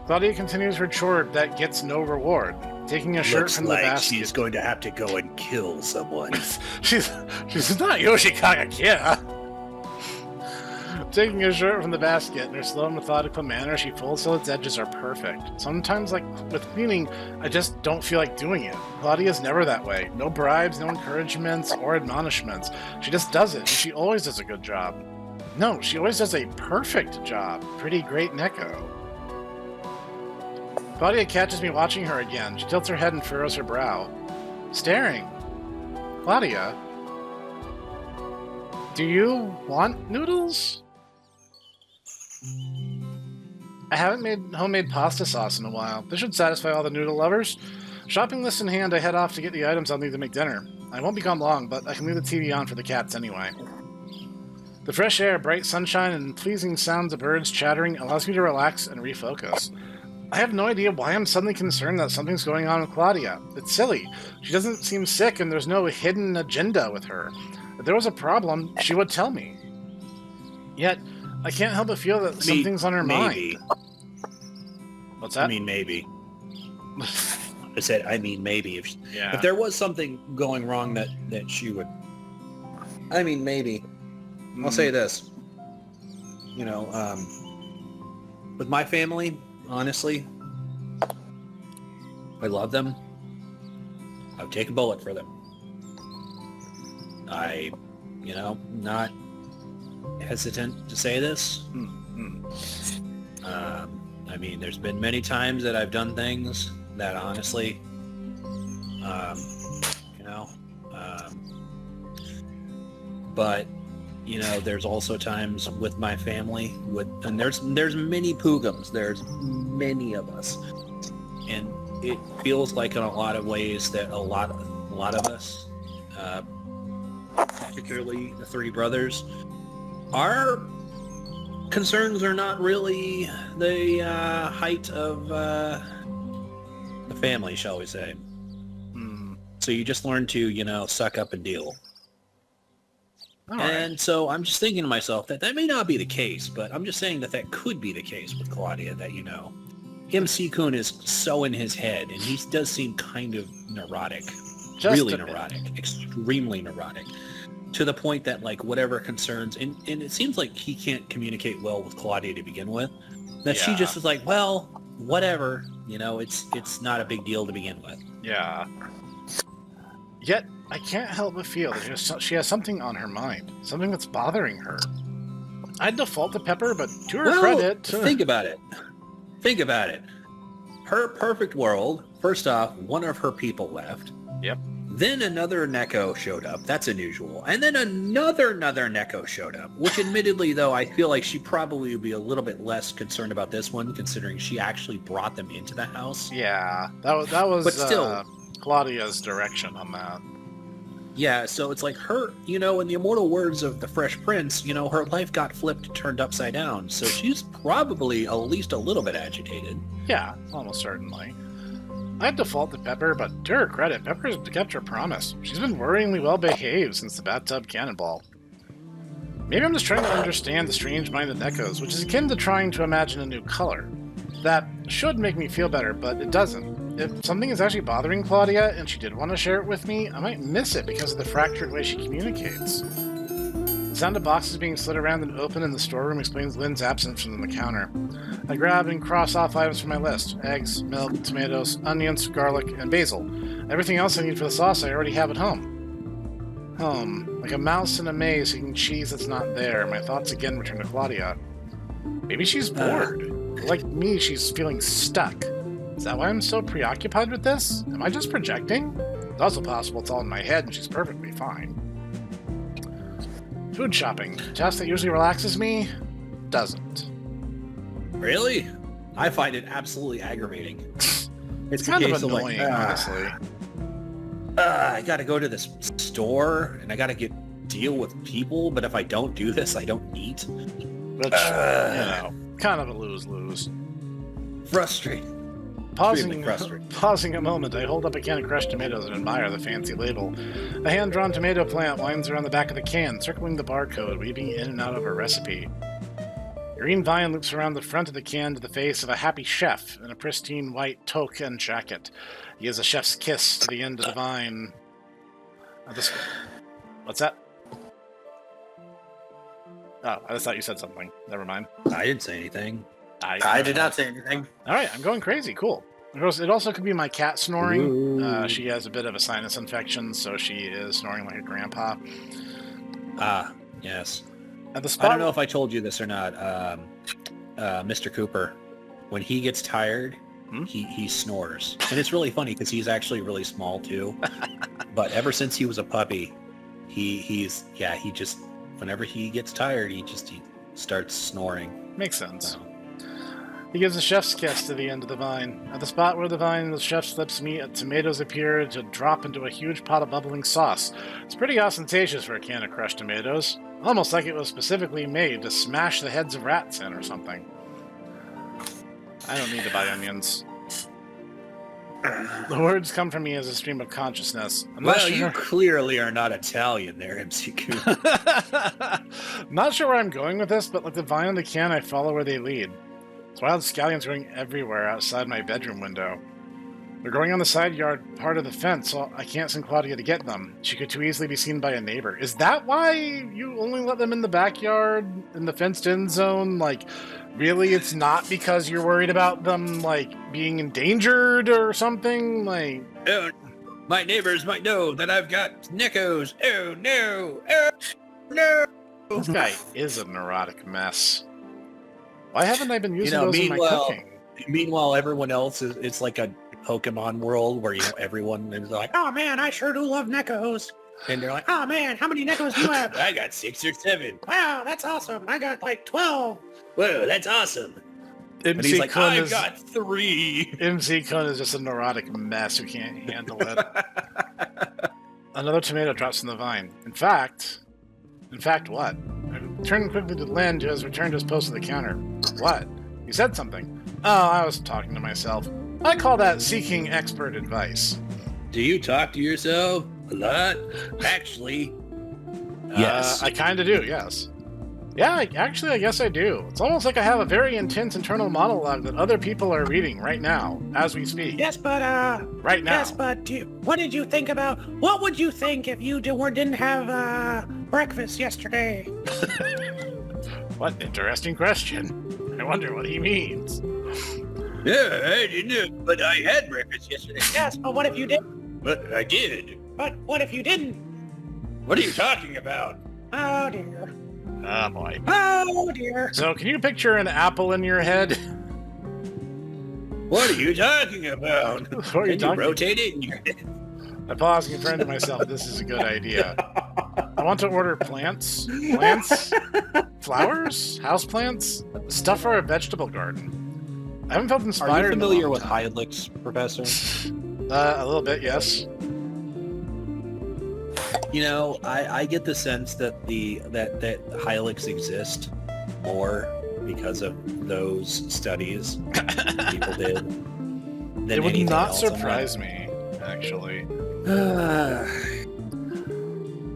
Clawdia continues her chore that gets no reward, taking a shirt from the basket. She's going to have to go and kill someone. she's not Yoshikage Kira. Taking a shirt from the basket, in her slow, methodical manner, she folds till its edges are perfect. Sometimes, like with cleaning, I just don't feel like doing it. Clawdia's never that way. No bribes, no encouragements, or admonishments. She just does it, and she always does a good job. No, she always does a perfect job. Pretty great Neko. Clawdia catches me watching her again. She tilts her head and furrows her brow. Staring. Clawdia? Do you want noodles? I haven't made homemade pasta sauce in a while. This should satisfy all the noodle lovers. Shopping list in hand, I head off to get the items I'll need to make dinner. I won't be gone long, but I can leave the TV on for the cats anyway. The fresh air, bright sunshine, and pleasing sounds of birds chattering allows me to relax and refocus. I have no idea why I'm suddenly concerned that something's going on with Clawdia. It's silly. She doesn't seem sick, and there's no hidden agenda with her. If there was a problem, she would tell me. Yet, I can't help but feel that something's on her mind. What's that? I mean, maybe. I said, I mean, maybe. If there was something going wrong that she would... I mean, maybe. I'll say this. You know, with my family, honestly, I love them. I would take a bullet for them. Not hesitant to say this. I mean, there's been many times that I've done things that honestly, but, there's also times with my family, and there's many Poogums, there's many of us, and it feels like in a lot of ways that a lot of us, particularly the three brothers, our concerns are not really the height of the family, shall we say. So you just learn to, suck up and deal. And so I'm just thinking to myself that may not be the case, but I'm just saying that could be the case with Clawdia, that, MC-kun is so in his head, and he does seem kind of neurotic. Really neurotic. Extremely neurotic. To the point that, like, whatever concerns... And it seems like he can't communicate well with Clawdia to begin with. That she just is like, well, whatever. It's not a big deal to begin with. Yeah. Yet, I can't help but feel that she has something on her mind. Something that's bothering her. I'd default to Pepper, but to her credit... Think about it. Think about it. Her perfect world, first off, one of her people left. Yep. Then another Neko showed up. That's unusual. And then another Neko showed up, which admittedly, though, I feel like she probably would be a little bit less concerned about this one, considering she actually brought them into the house. Yeah, that was but still, Claudia's direction on that. Yeah, so it's like her, in the immortal words of the Fresh Prince, her life got flipped, turned upside down. So she's probably at least a little bit agitated. Yeah, almost certainly. I'd default to Pepper, but to her credit, Pepper's kept her promise. She's been worryingly well behaved since the bathtub cannonball. Maybe I'm just trying to understand the strange mind of Nekos, which is akin to trying to imagine a new color. That should make me feel better, but it doesn't. If something is actually bothering Clawdia, and she did want to share it with me, I might miss it because of the fractured way she communicates. The sound of boxes being slid around and open in the storeroom explains Lynn's absence from the counter. I grab and cross off items from my list. Eggs, milk, tomatoes, onions, garlic, and basil. Everything else I need for the sauce I already have at home. home. Like a mouse in a maze seeking cheese that's not there. My thoughts again return to Clawdia. Maybe she's bored. Like me, she's feeling stuck. Is that why I'm so preoccupied with this? Am I just projecting? It's also possible it's all in my head and she's perfectly fine. Food shopping. A task that usually relaxes me doesn't. Really? I find it absolutely aggravating. It's kind of annoying, honestly. I gotta go to this store and I gotta deal with people, but if I don't do this, I don't eat. Which, kind of a lose-lose. Frustrating. Pausing a moment, I hold up a can of crushed tomatoes and admire the fancy label. A hand-drawn tomato plant winds around the back of the can, circling the barcode, weaving in and out of a recipe. A green vine loops around the front of the can to the face of a happy chef in a pristine white toque and jacket. He gives a chef's kiss to the end of the vine. What's that? Oh, I just thought you said something. Never mind. I didn't say anything. I did not say anything. All right, I'm going crazy. Cool. It also could be my cat snoring. She has a bit of a sinus infection, so she is snoring like a grandpa. Yes. At the spot, I don't know if I told you this or not. Mr. Cooper, when he gets tired, he snores. And it's really funny because he's actually really small too. But ever since he was a puppy, he just, whenever he gets tired, he starts snoring. Makes sense. So. He gives a chef's kiss to the end of the vine. At the spot where the vine and the chef's lips meet, tomatoes appear to drop into a huge pot of bubbling sauce. It's pretty ostentatious for a can of crushed tomatoes. Almost like it was specifically made to smash the heads of rats in or something. I don't need to buy onions. The words come from me as a stream of consciousness. You clearly are not Italian there, MC-kun. Not sure where I'm going with this, but like the vine and the can, I follow where they lead. There's wild scallions growing everywhere outside my bedroom window. They're growing on the side yard part of the fence, so I can't send Clawdia to get them. She could too easily be seen by a neighbor. Is that why you only let them in the backyard, in the fenced-in zone? Like, really, it's not because you're worried about them, like, being endangered or something? Like, oh, my neighbors might know that I've got Nekos. Oh, no. Oh, no. This guy is a neurotic mess. Why haven't I been using those in my cooking? Meanwhile, everyone else it's like a Pokemon world where everyone is like, "Oh man, I sure do love Nekos," and they're like, "Oh man, how many Nekos do you have?" I got 6 or 7. Wow, that's awesome. I got like 12. Whoa, that's awesome. And he's like, I've got 3. MC-kun is just a neurotic mess who can't handle it. Another tomato drops from the vine. In fact, what? I turn quickly to Lynn, who has returned to his post at the counter. What? You said something. Oh, I was talking to myself. I call that seeking expert advice. Do you talk to yourself a lot? Actually, yes. I kind of do, yes. Yeah, I guess I do. It's almost like I have a very intense internal monologue that other people are reading right now, as we speak. Yes, but, right now. Yes, but what did you think about... What would you think if you didn't have, breakfast yesterday? What an interesting question. I wonder what he means. Yeah, I didn't, but I had breakfast yesterday. Yes, but what if you didn't? But I did. But what if you didn't? What are you talking about? Oh, dear. Oh, boy. Oh, dear. So, can you picture an apple in your head? What are you talking about? What are you talking? Rotate it in your head. I pause and confirm to myself this is a good idea. I want to order plants, flowers, houseplants, stuff for a vegetable garden. I haven't felt inspired. Are you familiar with Hylix, Professor? A little bit, yes. You know, I get the sense that that Hylix exist more because of those studies people did. It would not surprise me, actually.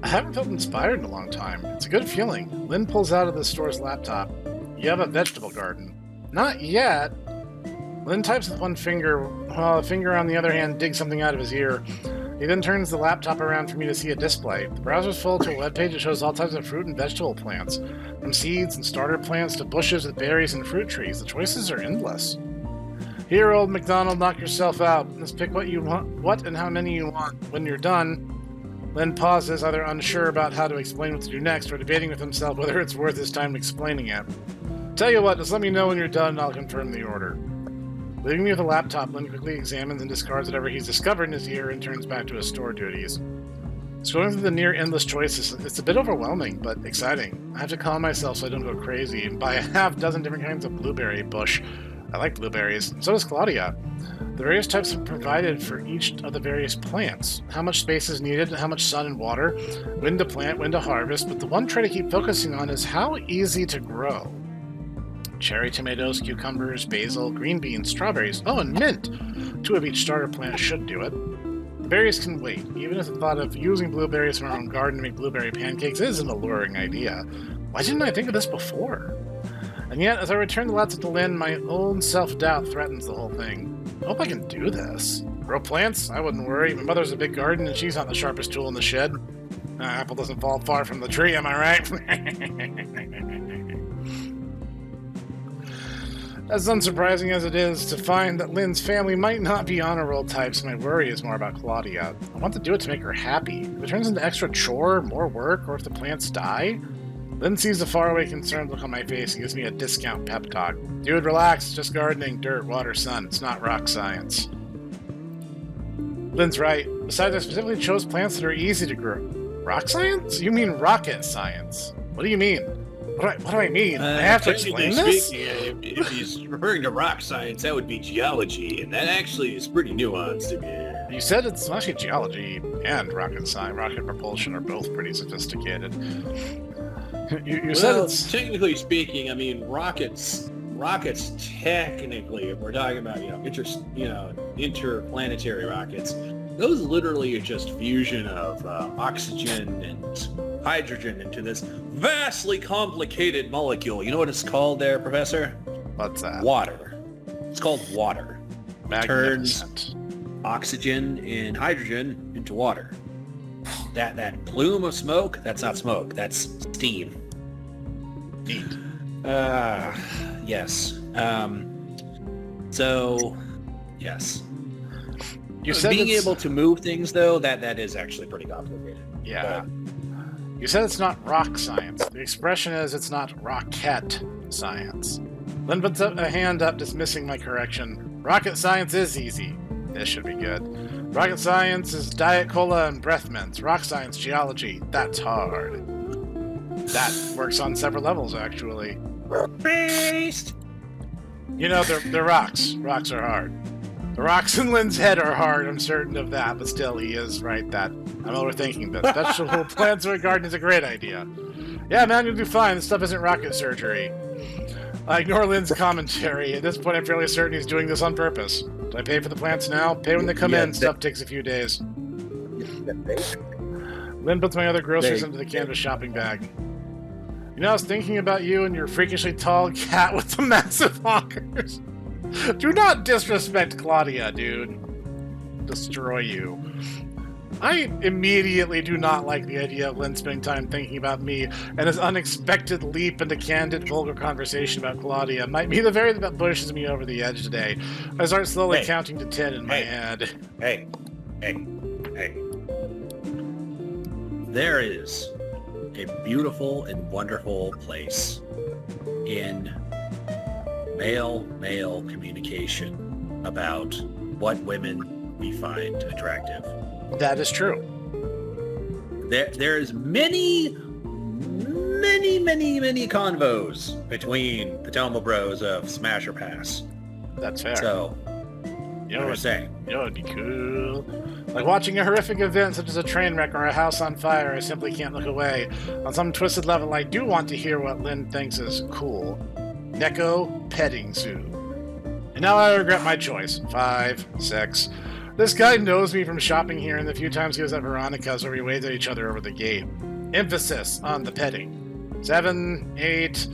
I haven't felt inspired in a long time. It's a good feeling. Lynn pulls out of the store's laptop. You have a vegetable garden. Not yet. Lynn types with one finger, while a finger on the other hand digs something out of his ear. He then turns the laptop around for me to see a display. The browser's full to a webpage that shows all types of fruit and vegetable plants. From seeds and starter plants to bushes with berries and fruit trees. The choices are endless. Here, old McDonald, knock yourself out. Let's pick what you want, what and how many you want. When you're done, Lynn pauses, either unsure about how to explain what to do next or debating with himself whether it's worth his time explaining it. Tell you what, just let me know when you're done and I'll confirm the order. Leaving me with a laptop, Lynn quickly examines and discards whatever he's discovered in his ear and turns back to his store duties. Scrolling through the near-endless choices, it's a bit overwhelming, but exciting. I have to calm myself so I don't go crazy and buy a half-dozen different kinds of blueberry bush. I like blueberries. So does Clawdia. The various types are provided for each of the various plants. How much space is needed, how much sun and water, when to plant, when to harvest, but the one try to keep focusing on is how easy to grow. Cherry tomatoes, cucumbers, basil, green beans, strawberries, oh, and mint! 2 of each starter plant should do it. Berries can wait, even if the thought of using blueberries from our own garden to make blueberry pancakes is an alluring idea. Why didn't I think of this before? And yet, as I return the laptop to Lynn, my own self-doubt threatens the whole thing. I hope I can do this. Grow plants? I wouldn't worry. My mother's a big garden, and she's not the sharpest tool in the shed. Apple doesn't fall far from the tree, am I right? As unsurprising as it is to find that Lynn's family might not be honor roll types, my worry is more about Clawdia. I want to do it to make her happy. If it turns into extra chore, more work, or if the plants die... Lynn sees the faraway concerned look on my face and gives me a discount pep talk. Dude, relax. It's just gardening, dirt, water, sun. It's not rock science. Lynn's right. Besides, I specifically chose plants that are easy to grow. Rock science? You mean rocket science. What do you mean? What do I mean? I have to explain this? If he's referring to rock science, that would be geology, and that actually is pretty nuanced again. You said it's actually geology and rocket science. Rocket propulsion are both pretty sophisticated. You said it's... Technically speaking, I mean, rockets technically, if we're talking about, interplanetary rockets, those literally are just fusion of oxygen and hydrogen into this vastly complicated molecule. You know what it's called there, Professor? What's that? Water. It's called water. It turns oxygen and hydrogen into water. That plume of smoke, that's not smoke, that's steam. Neat. Yes. Yes. You said being able to move things, though, that is actually pretty complicated. Yeah. But... You said it's not rock science. The expression is it's not rocket science. Lynn puts a hand up dismissing my correction. Rocket science is easy. This should be good. Rocket science is diet cola and breath mints. Rock science, geology, that's hard. That works on several levels, actually. Based. You know, they're rocks. Rocks are hard. The rocks in Lynn's head are hard, I'm certain of that, but still, he is right that I'm overthinking this. Vegetable plants or a garden is a great idea. Yeah, man, you'll do fine. This stuff isn't rocket surgery. I ignore Lynn's commentary. At this point, I'm fairly certain he's doing this on purpose. Do I pay for the plants now? Pay when they come in. Stuff takes a few days. Lynn puts my other groceries into the canvas shopping bag. You know, I was thinking about you and your freakishly tall cat with the massive honkers. Do not disrespect Clawdia, dude. Destroy you. I immediately do not like the idea of Lynn spending time thinking about me, and his unexpected leap into candid, vulgar conversation about Clawdia might be the very thing that pushes me over the edge today. I start slowly counting to 10 in my head. Hey. There is a beautiful and wonderful place in male communication about what women we find attractive. That is true. There's many convos between the Tomo Bros of Smash or Pass. That's fair. So, you know what I'm saying? You know what would be cool? Like watching a horrific event such as a train wreck or a house on fire, I simply can't look away. On some twisted level, I do want to hear what Lynn thinks is cool. Neko petting zoo. And now I regret my choice. 5, 6... This guy knows me from shopping here and the few times he was at Veronica's where we waved at each other over the gate. Emphasis on the petting. 7, 8...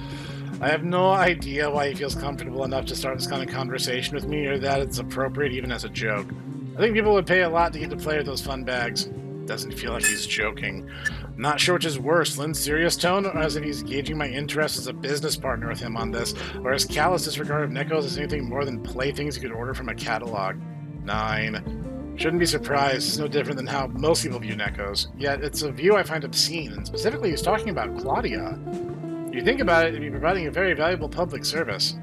I have no idea why he feels comfortable enough to start this kind of conversation with me, or that it's appropriate even as a joke. I think people would pay a lot to get to play with those fun bags. Doesn't feel like he's joking. I'm not sure which is worse, Lynn's serious tone, or as if he's gauging my interest as a business partner with him on this, or his callous disregard of Nekos as anything more than playthings he could order from a catalog. 9. Shouldn't be surprised. It's no different than how most people view Nekos. Yet it's a view I find obscene, and specifically he's talking about Clawdia. If you think about it, it'd be providing a very valuable public service.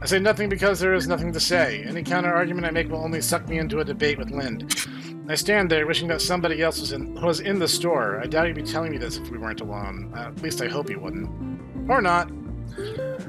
I say nothing because there is nothing to say. Any counter-argument I make will only suck me into a debate with Lind. I stand there wishing that somebody else was in the store. I doubt he'd be telling me this if we weren't alone. At least I hope he wouldn't. Or not.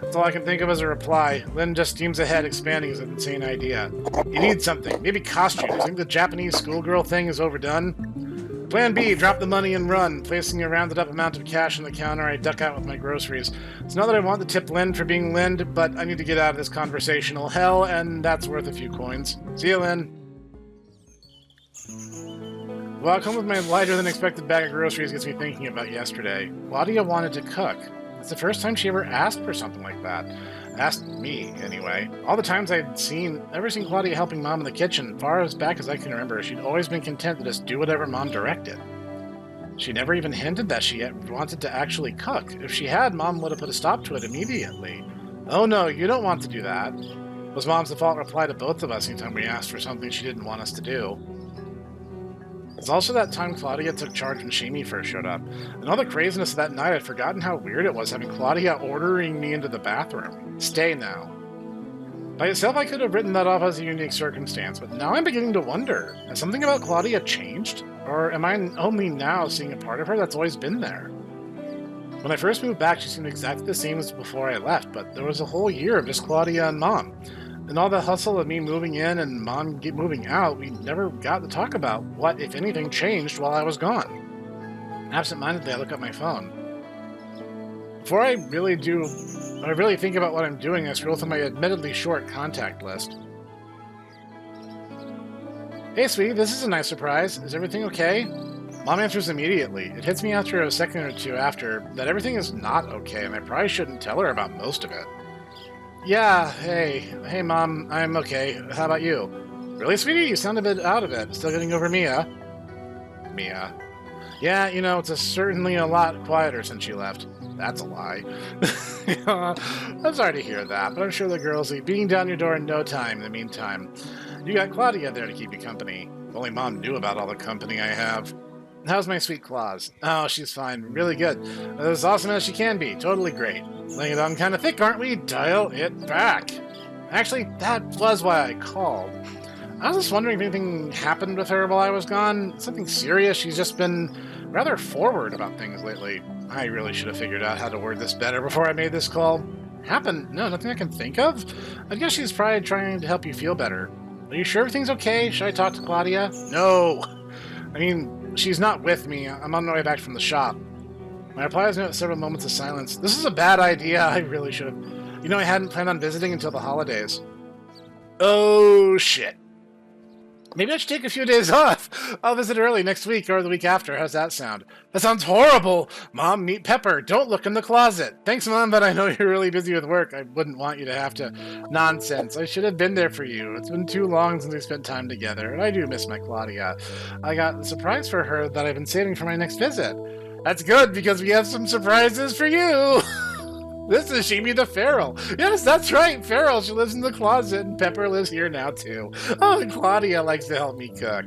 That's all I can think of as a reply. Lynn just steams ahead, expanding his insane idea. You need something. Maybe costumes. I think the Japanese schoolgirl thing is overdone. Plan B, drop the money and run. Placing a rounded up amount of cash on the counter, I duck out with my groceries. It's not that I want to tip Lynn for being Lind, but I need to get out of this conversational hell, and that's worth a few coins. See you, Lynn. Well, I come with my lighter-than-expected bag of groceries gets me thinking about yesterday. Clawdia wanted to cook. It's the first time she ever asked for something like that. Asked me, anyway. All the times I'd ever seen Clawdia helping Mom in the kitchen, far as back as I can remember, she'd always been content to just do whatever Mom directed. She never even hinted that she wanted to actually cook. If she had, Mom would have put a stop to it immediately. Oh no, you don't want to do that. Was Mom's default reply to both of us anytime we asked for something she didn't want us to do. It's also that time Clawdia took charge when Shamey first showed up. And all the craziness of that night, I'd forgotten how weird it was having Clawdia ordering me into the bathroom. Stay now. By itself, I could have written that off as a unique circumstance, but now I'm beginning to wonder, has something about Clawdia changed? Or am I only now seeing a part of her that's always been there? When I first moved back, she seemed exactly the same as before I left, but there was a whole year of just Clawdia and Mom. And all the hustle of me moving in and Mom moving out, we never got to talk about what, if anything, changed while I was gone. Absent-mindedly, I look at my phone. Before I really think about what I'm doing, I scroll through my admittedly short contact list. Hey, sweetie, this is a nice surprise. Is everything okay? Mom answers immediately. It hits me after a second or two after that everything is not okay, and I probably shouldn't tell her about most of it. Yeah, hey, Mom, I'm okay. How about you? Really, sweetie? You sound a bit out of it. Still getting over Mia? Mia. Yeah, it's certainly a lot quieter since she left. That's a lie. I'm sorry to hear that, but I'm sure the girls will be beating down your door in no time in the meantime. You got Clawdia there to keep you company. If only Mom knew about all the company I have. How's my sweet Claus? Oh, she's fine. Really good. As awesome as she can be. Totally great. Laying it on kind of thick, aren't we? Dial it back. Actually, that was why I called. I was just wondering if anything happened with her while I was gone. Something serious. She's just been rather forward about things lately. I really should have figured out how to word this better before I made this call. Happened? No, nothing I can think of? I guess she's probably trying to help you feel better. Are you sure everything's okay? Should I talk to Clawdia? No. I mean, she's not with me. I'm on my way back from the shop. My reply is met several moments of silence. This is a bad idea. I really should have. I hadn't planned on visiting until the holidays. Oh, shit. Maybe I should take a few days off. I'll visit early next week or the week after. How's that sound? That sounds horrible. Mom, meet Pepper. Don't look in the closet. Thanks, Mom, but I know you're really busy with work. I wouldn't want you to have to. Nonsense. I should have been there for you. It's been too long since we spent time together, and I do miss my Clawdia. I got a surprise for her that I've been saving for my next visit. That's good, because we have some surprises for you. This is Shamey the Feral. Yes, that's right, Feral. She lives in the closet, and Pepper lives here now, too. Oh, and Clawdia likes to help me cook.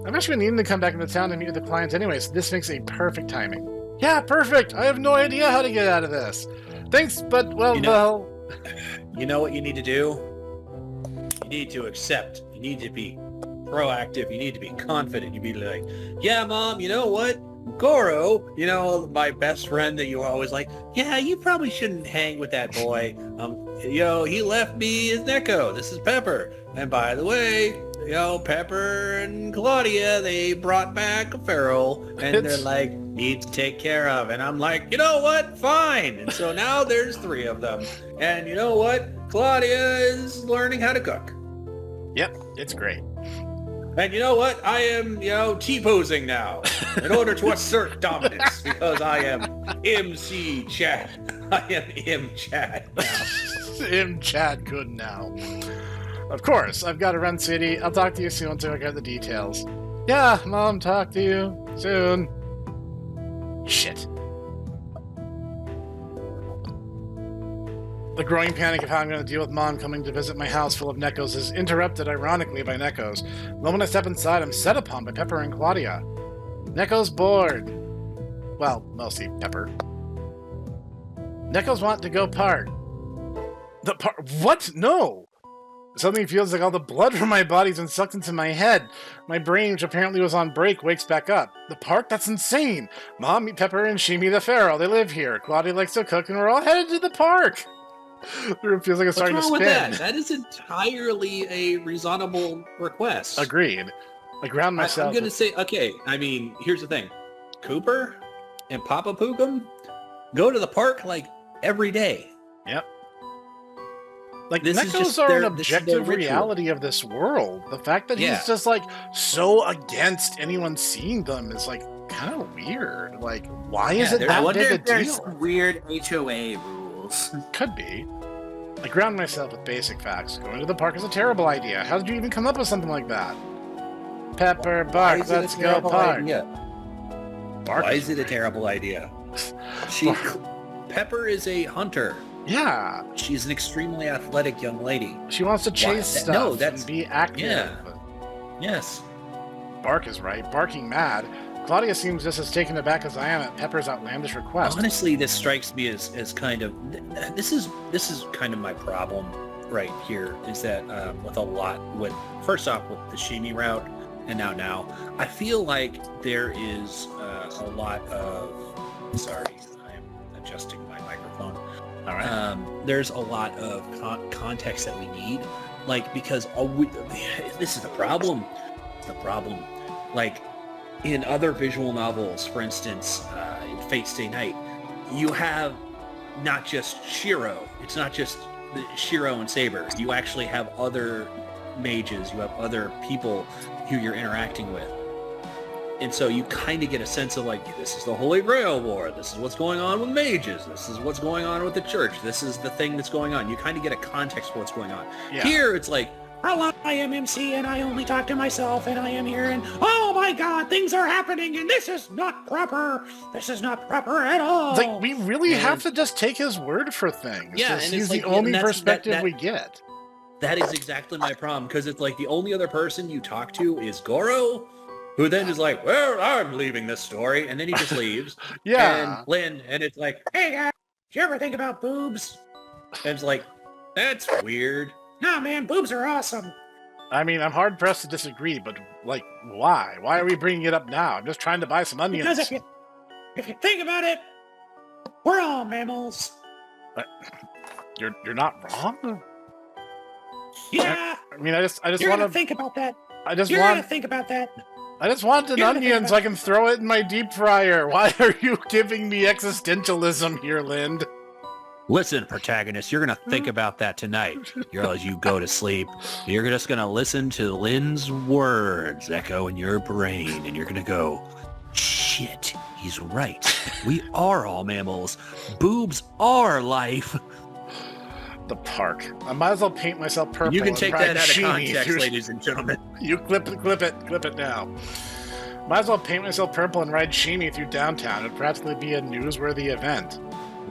I've actually been needing to come back into town to meet with the clients anyway, so this makes a perfect timing. Yeah, perfect. I have no idea how to get out of this. Thanks, but, well... You know what you need to do? You need to accept. You need to be proactive. You need to be confident. You need to be like, yeah, Mom, you know what? Goro, my best friend that you were always like, yeah, you probably shouldn't hang with that boy. He left me his Neko. This is Pepper. And by the way, Pepper and Clawdia, they brought back a feral, and they're like, need to take care of. And I'm like, you know what? Fine. And so now there's 3 of them. And you know what? Clawdia is learning how to cook. Yep, it's great. And you know what? I am, T-posing now in order to assert dominance because I am MC Chad. I am M Chad now. M Chad good now. Of course, I've got to run city. I'll talk to you soon until I get the details. Yeah, Mom, talk to you soon. Shit. The growing panic of how I'm going to deal with Mom coming to visit my house full of Nekos is interrupted, ironically, by Nekos. The moment I step inside, I'm set upon by Pepper and Clawdia. Nekos bored. Well, mostly Pepper. Nekos want to go park. The park? What? No! Something feels like all the blood from my body's been sucked into my head. My brain, which apparently was on break, wakes back up. The park? That's insane! Mom, meet Pepper, and Shimi the Pharaoh. They live here. Claudia likes to cook, and we're all headed to the park! The room feels like it's starting to spin. What's wrong with that? That is entirely a reasonable request. Agreed. I ground myself. I'm going to say, okay, I mean, here's the thing. Cooper and Papa Poogum go to the park, like, every day. Yep. Like, this Nekos are an objective reality of this world. The fact that he's just, like, so against anyone seeing them is, like, kind of weird. Like, why is it that big a deal? There's some weird HOA rules. Could be. I ground myself with basic facts. Going to the park is a terrible idea. How did you even come up with something like that? Pepper, bark, let's go park. Why is it a terrible idea? Pepper is a hunter. Yeah. She's an extremely athletic young lady. She wants to chase stuff and be active. Yeah. Yes. Bark is right. Barking mad. Claudia seems just as taken aback as I am at Pepper's outlandish request. Honestly, this strikes me as kind of... This is kind of my problem right here, is that with a lot... First off, with the Shimi route, and now, I feel like there is a lot of... Sorry, I'm adjusting my microphone. All right. There's a lot of context that we need, like, because this is the problem. It's the problem. Like, in other visual novels, for instance, in Fate Stay Night, you have not just Shiro. It's not just Shiro and Saber. You actually have other mages. You have other people who you're interacting with. And so you kind of get a sense of, like, this is the Holy Grail War. This is what's going on with mages. This is what's going on with the church. This is the thing that's going on. You kind of get a context for what's going on. Yeah. Here, it's like, hello, I am MC, and I only talk to myself, and I am here, and oh my god, things are happening, and this is not proper. This is not proper at all. It's like, we really have to just take his word for things. Yeah, and he's the only perspective we get. That is exactly my problem, because it's like the only other person you talk to is Goro, who then is like, well, I'm leaving this story, and then he just leaves. Yeah. And Lynn, and it's like, hey guys, did you ever think about boobs? And it's like, that's weird. Nah, man, boobs are awesome. I mean, I'm hard-pressed to disagree, but, like, why? Why are we bringing it up now? I'm just trying to buy some onions. Because if you think about it, we're all mammals. You're not wrong? Yeah. I mean, I just You're want to think about that. You're gonna think about that. I just want an onion so I can throw it in my deep fryer. Why are you giving me existentialism here, Lind? Listen, protagonist, you're going to think about that tonight. As you go to sleep, you're just going to listen to Lynn's words echo in your brain, and you're going to go, shit, he's right. We are all mammals. Boobs are life. The park. I might as well paint myself purple. You can take that out of Shimi context, ladies and gentlemen. You clip it now. Might as well paint myself purple and ride Shimi through downtown. It'd practically be a newsworthy event.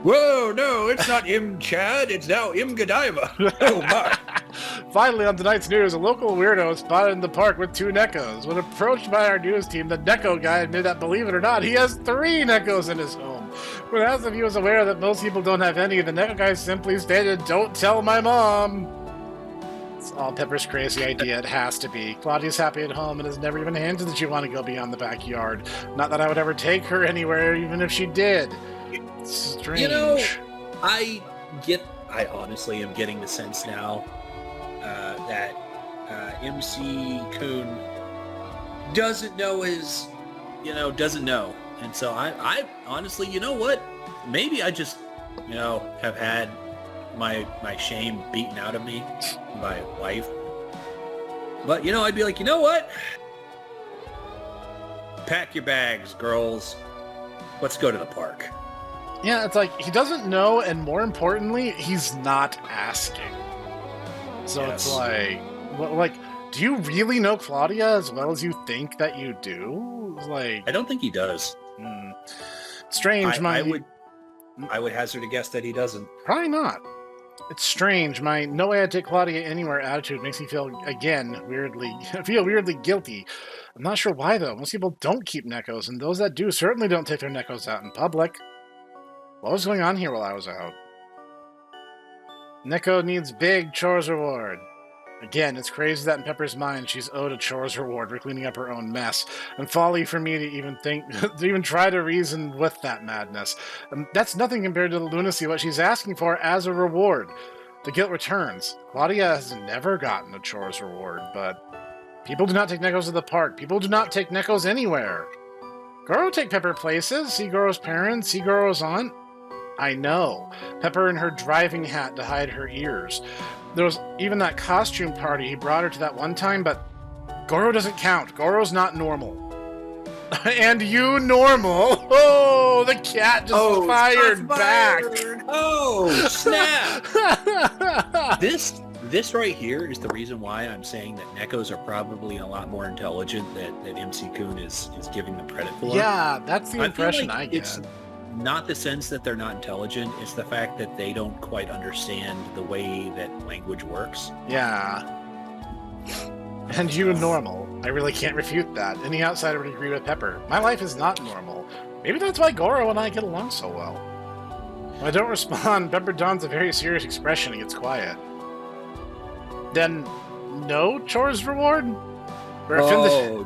Whoa, no, it's not Chad, it's now Godiva. Oh my. Finally, on tonight's news, a local weirdo is spotted in the park with 2 Nekos. When approached by our news team, the Neko guy admitted that, believe it or not, he has 3 Nekos in his home. When asked if he was aware that most people don't have any, the Neko guy simply stated, "Don't tell my mom." It's all Pepper's crazy idea. It has to be. Claudia's happy at home and has never even hinted that she want to go beyond the backyard. Not that I would ever take her anywhere, even if she did. It's strange. You know, I honestly am getting the sense now that MC-kun doesn't know doesn't know. And so I honestly, you know what? Maybe I just, have had my shame beaten out of me by life. But, I'd be like, you know what? Pack your bags, girls. Let's go to the park. Yeah, it's like, he doesn't know, and more importantly, he's not asking. So yes. It's like, do you really know Claudia as well as you think that you do? Like, I don't think he does. Strange, I would hazard a guess that he doesn't. Probably not. It's strange. My no way I'd take Clawdia anywhere attitude makes me feel, again, weirdly guilty. I'm not sure why, though. Most people don't keep Nekos, and those that do certainly don't take their Nekos out in public. What was going on here while I was out? Neko needs big chores reward. Again, it's crazy that in Pepper's mind she's owed a chores reward for cleaning up her own mess, and folly for me to even try to reason with that madness. That's nothing compared to the lunacy what she's asking for as a reward. The guilt returns. Clawdia has never gotten a chores reward, but people do not take Nekos to the park. People do not take Nekos anywhere. Goro take Pepper places, see Goro's parents, see Goro's aunt. I know. Pepper in her driving hat to hide her ears. There was even that costume party he brought her to that one time, but Goro doesn't count. Goro's not normal. And you normal? Oh, the cat just fired back. Oh, snap. This right here is the reason why I'm saying that Nekos are probably a lot more intelligent that MC-kun is giving them credit for. Yeah, that's the impression I get. It's not the sense that they're not intelligent, it's the fact that they don't quite understand the way that language works. Yeah. And you normal. I really can't refute that. Any outsider would agree with Pepper. My life is not normal. Maybe that's why Goro and I get along so well. When I don't respond, Pepper dons a very serious expression and gets quiet. Then, no chores reward? No.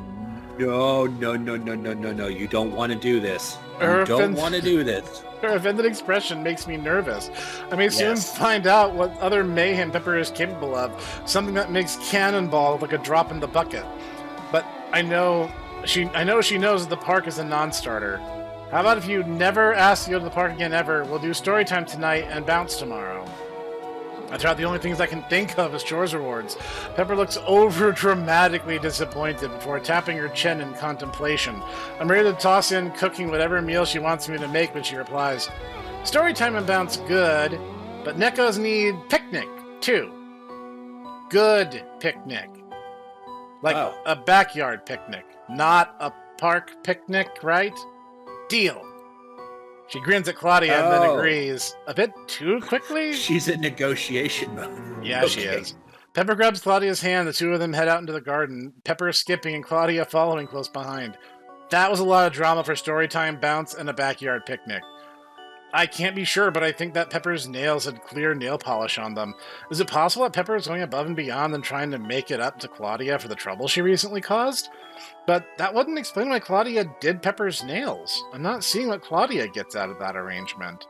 You don't want to do this. You don't want to do this. Her offended expression makes me nervous. I may soon find out what other mayhem Pepper is capable of. Something that makes Cannonball look like a drop in the bucket. But I know she knows that the park is a non-starter. How about if you never ask to go to the park again ever, we'll do story time tonight and bounce tomorrow. I thought the only things I can think of is chores rewards. Pepper looks over-dramatically disappointed before tapping her chin in contemplation. I'm ready to toss in cooking whatever meal she wants me to make when she replies, Storytime and bounce good, but Nekos need picnic, too. Good picnic. Like a backyard picnic, not a park picnic, right? Deal. She grins at Clawdia and then agrees. A bit too quickly? She's in negotiation mode. Yeah, she is. Pepper grabs Claudia's hand. The two of them head out into the garden. Pepper skipping and Clawdia following close behind. That was a lot of drama for storytime, bounce, and a backyard picnic. I can't be sure, but I think that Pepper's nails had clear nail polish on them. Is it possible that Pepper is going above and beyond and trying to make it up to Clawdia for the trouble she recently caused? But that wouldn't explain why Clawdia did Pepper's nails. I'm not seeing what Clawdia gets out of that arrangement.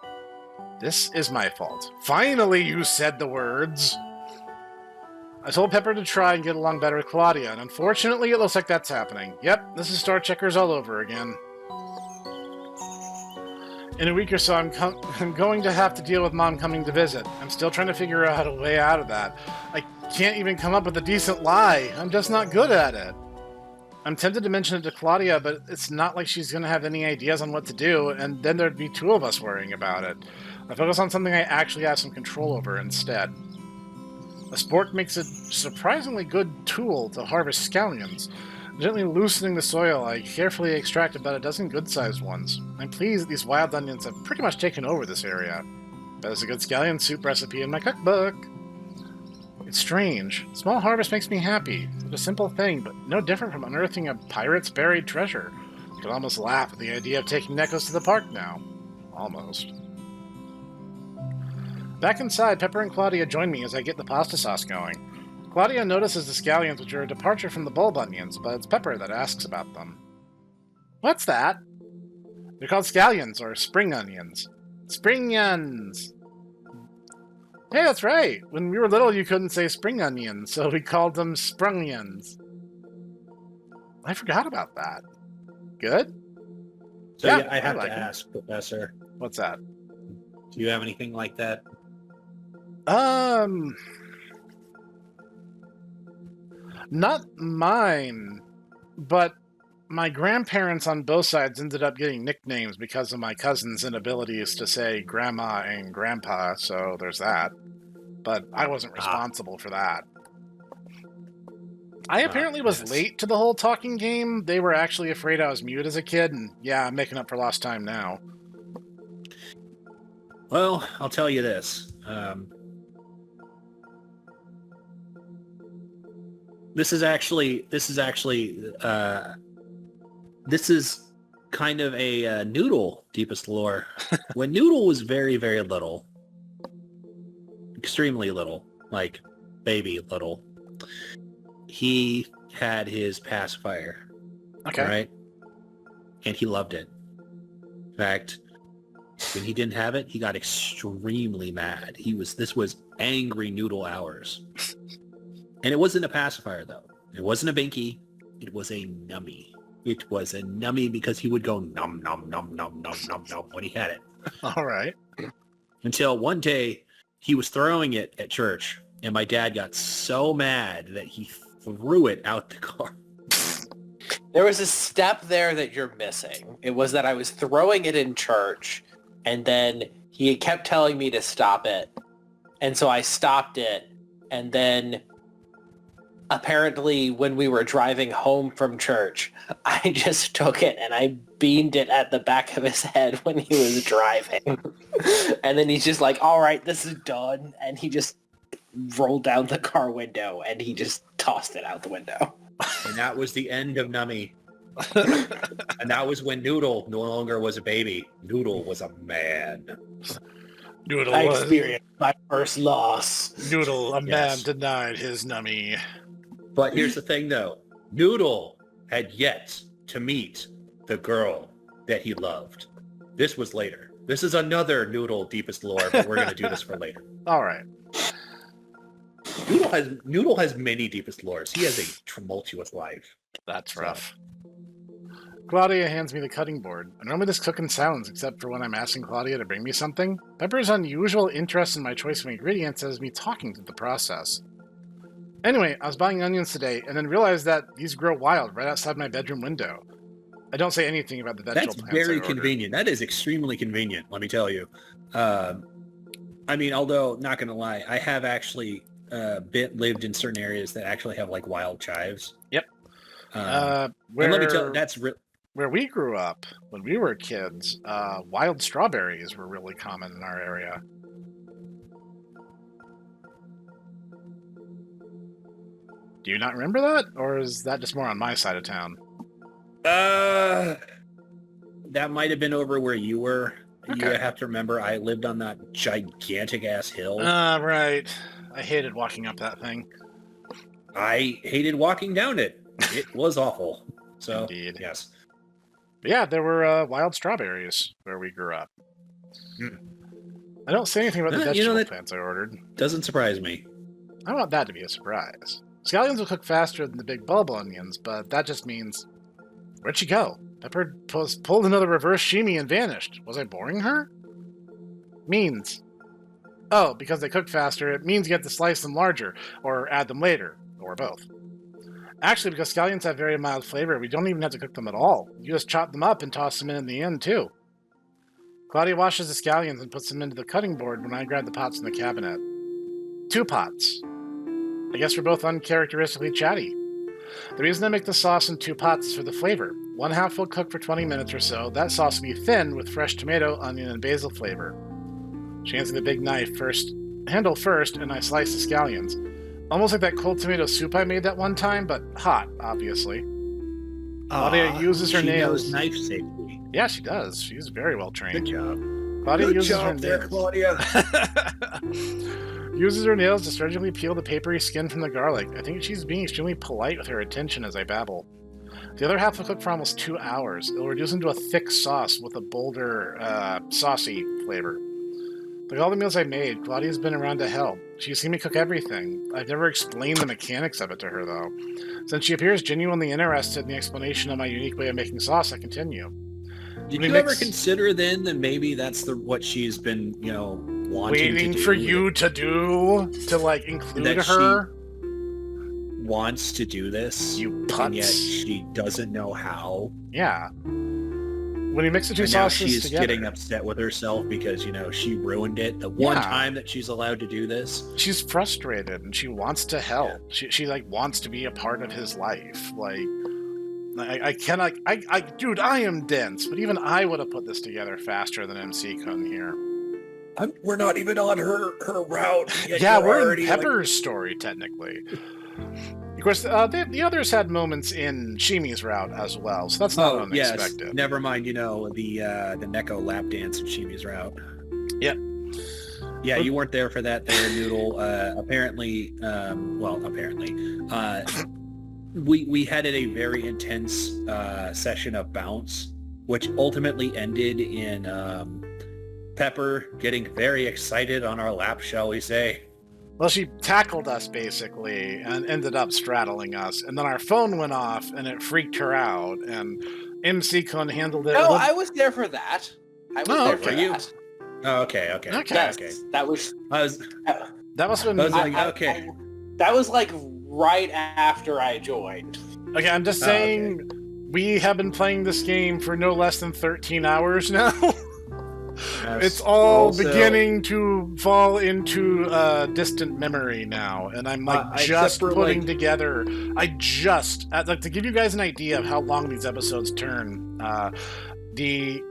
This is my fault. Finally, you said the words! I told Pepper to try and get along better with Clawdia, and unfortunately it looks like that's happening. Yep, this is Star Checkers all over again. In a week or so, I'm going to have to deal with Mom coming to visit. I'm still trying to figure out a way out of that. I can't even come up with a decent lie. I'm just not good at it. I'm tempted to mention it to Clawdia, but it's not like she's going to have any ideas on what to do, and then there'd be two of us worrying about it. I focus on something I actually have some control over instead. A spork makes a surprisingly good tool to harvest scallions. Gently loosening the soil, I carefully extract about a dozen good-sized ones. I'm pleased that these wild onions have pretty much taken over this area. There's a good scallion soup recipe in my cookbook. It's strange. Small harvest makes me happy. It's a simple thing, but no different from unearthing a pirate's buried treasure. I could almost laugh at the idea of taking Nekos to the park now. Almost. Back inside, Pepper and Clawdia join me as I get the pasta sauce going. Clawdia notices the scallions, which are a departure from the bulb onions, but it's Pepper that asks about them. What's that? They're called scallions, or spring onions. Spring-yons! Hey, that's right! When we were little, you couldn't say spring onions, so we called them sprung-yons. I forgot about that. Good? So yeah, I have to ask, Professor. What's that? Do you have anything like that? Not mine, but my grandparents on both sides ended up getting nicknames because of my cousin's inabilities to say grandma and grandpa, so there's that. But I wasn't responsible for that. I apparently was late to the whole talking game. They were actually afraid I was mute as a kid, and yeah, I'm making up for lost time now. Well, I'll tell you this. This is kind of a Noodle deepest lore. When Noodle was very, very little, extremely little, like baby little, he had his pacifier. Okay. Right? And he loved it. In fact, when he didn't have it, he got extremely mad. This was angry Noodle hours. And it wasn't a pacifier, though. It wasn't a binky. It was a nummy. It was a nummy because he would go num, num, num, num, num, num, num when he had it. All right. Until one day, he was throwing it at church, and my dad got so mad that he threw it out the car. There was a step there that you're missing. It was that I was throwing it in church, and then he kept telling me to stop it. And so I stopped it, and then apparently when we were driving home from church, I just took it and I beamed it at the back of his head when he was driving. And then he's just like, all right, this is done. And he just rolled down the car window and he just tossed it out the window. And that was the end of Nummy. And that was when Noodle no longer was a baby. Noodle was a man. Noodle I experienced my first loss. Noodle, a man denied his nummy. But here's the thing, though. Noodle had yet to meet the girl that he loved. This was later. This is another Noodle deepest lore, but we're going to do this for later. All right. Noodle has many deepest lores. He has a tumultuous life. That's rough. Clawdia hands me the cutting board. I normally just cook in silence, except for when I'm asking Clawdia to bring me something. Pepper's unusual interest in my choice of ingredients has me talking through the process. Anyway, I was buying onions today, and then realized that these grow wild right outside my bedroom window. I don't say anything about the vegetable plants. That's very convenient. That is extremely convenient, let me tell you. I mean, although, not going to lie, I have actually lived in certain areas that actually have, like, wild chives. Yep. And let me tell you, where we grew up, when we were kids, wild strawberries were really common in our area. Do you not remember that? Or is that just more on my side of town? That might have been over where you were. Okay. You have to remember, I lived on that gigantic-ass hill. Right. I hated walking up that thing. I hated walking down it. It was awful. So, Indeed. Yes. But yeah, there were wild strawberries where we grew up. I don't say anything about the vegetable plants I ordered. Doesn't surprise me. I want that to be a surprise. Scallions will cook faster than the big bulb onions, but that just means... Where'd she go? Pepper pulled another reverse shimmy and vanished. Was I boring her? Means. Oh, because they cook faster, it means you have to slice them larger, or add them later, or both. Actually, because scallions have very mild flavor, we don't even have to cook them at all. You just chop them up and toss them in the end, too. Clawdia washes the scallions and puts them into the cutting board when I grab the pots in the cabinet. 2 pots. I guess we're both uncharacteristically chatty. The reason I make the sauce in 2 pots is for the flavor. 1 half will cook for 20 minutes or so. That sauce will be thin with fresh tomato, onion, and basil flavor. She hands me the big knife handle first, and I slice the scallions. Almost like that cold tomato soup I made that one time, but hot, obviously. Clawdia uses her nails. She knows knife safety. Yeah, she does. She's very well trained. Good job. Clawdia Good uses job her there, nails. Clawdia. Uses her nails to surgically peel the papery skin from the garlic. I think she's being extremely polite with her attention as I babble. The other half will cook for almost 2 hours. It'll reduce into a thick sauce with a bolder, saucy flavor. Like all the meals I made, Claudia's been around to help. She's seen me cook everything. I've never explained the mechanics of it to her, though. Since she appears genuinely interested in the explanation of my unique way of making sauce, I continue. Did you ever consider then that maybe that's what she's been, wanting waiting to do? For you to do? To, like, include that her? She wants to do this. You putz. And yet she doesn't know how. Yeah. When you mix the 2 sauces she's together... getting upset with herself because, she ruined it. The one time that she's allowed to do this. She's frustrated and she wants to help. Yeah. She wants to be a part of his life. Dude, I am dense, but even I would have put this together faster than MC-kun here. We're not even on her route. Yeah, we're in Pepper's story, technically. course, the others had moments in Shimi's route as well, so that's not unexpected. Yes. Never mind, the Neko lap dance in Shimi's route. Yep. Yeah, you weren't there for that there, Noodle. Apparently, we had a very intense session of bounce, which ultimately ended in Pepper getting very excited on our lap, shall we say. Well, she tackled us, basically, and ended up straddling us. And then our phone went off, and it freaked her out. And MC-kun handled it. No, I was there for that. I was there for you. that. Oh, okay. Yes, Okay. that was... That must have been... okay. That was, like, right after I joined. Okay, I'm just saying, we have been playing this game for no less than 13 hours now. It's all also beginning to fall into distant memory now, and I'm just putting together. To give you guys an idea of how long these episodes turn. The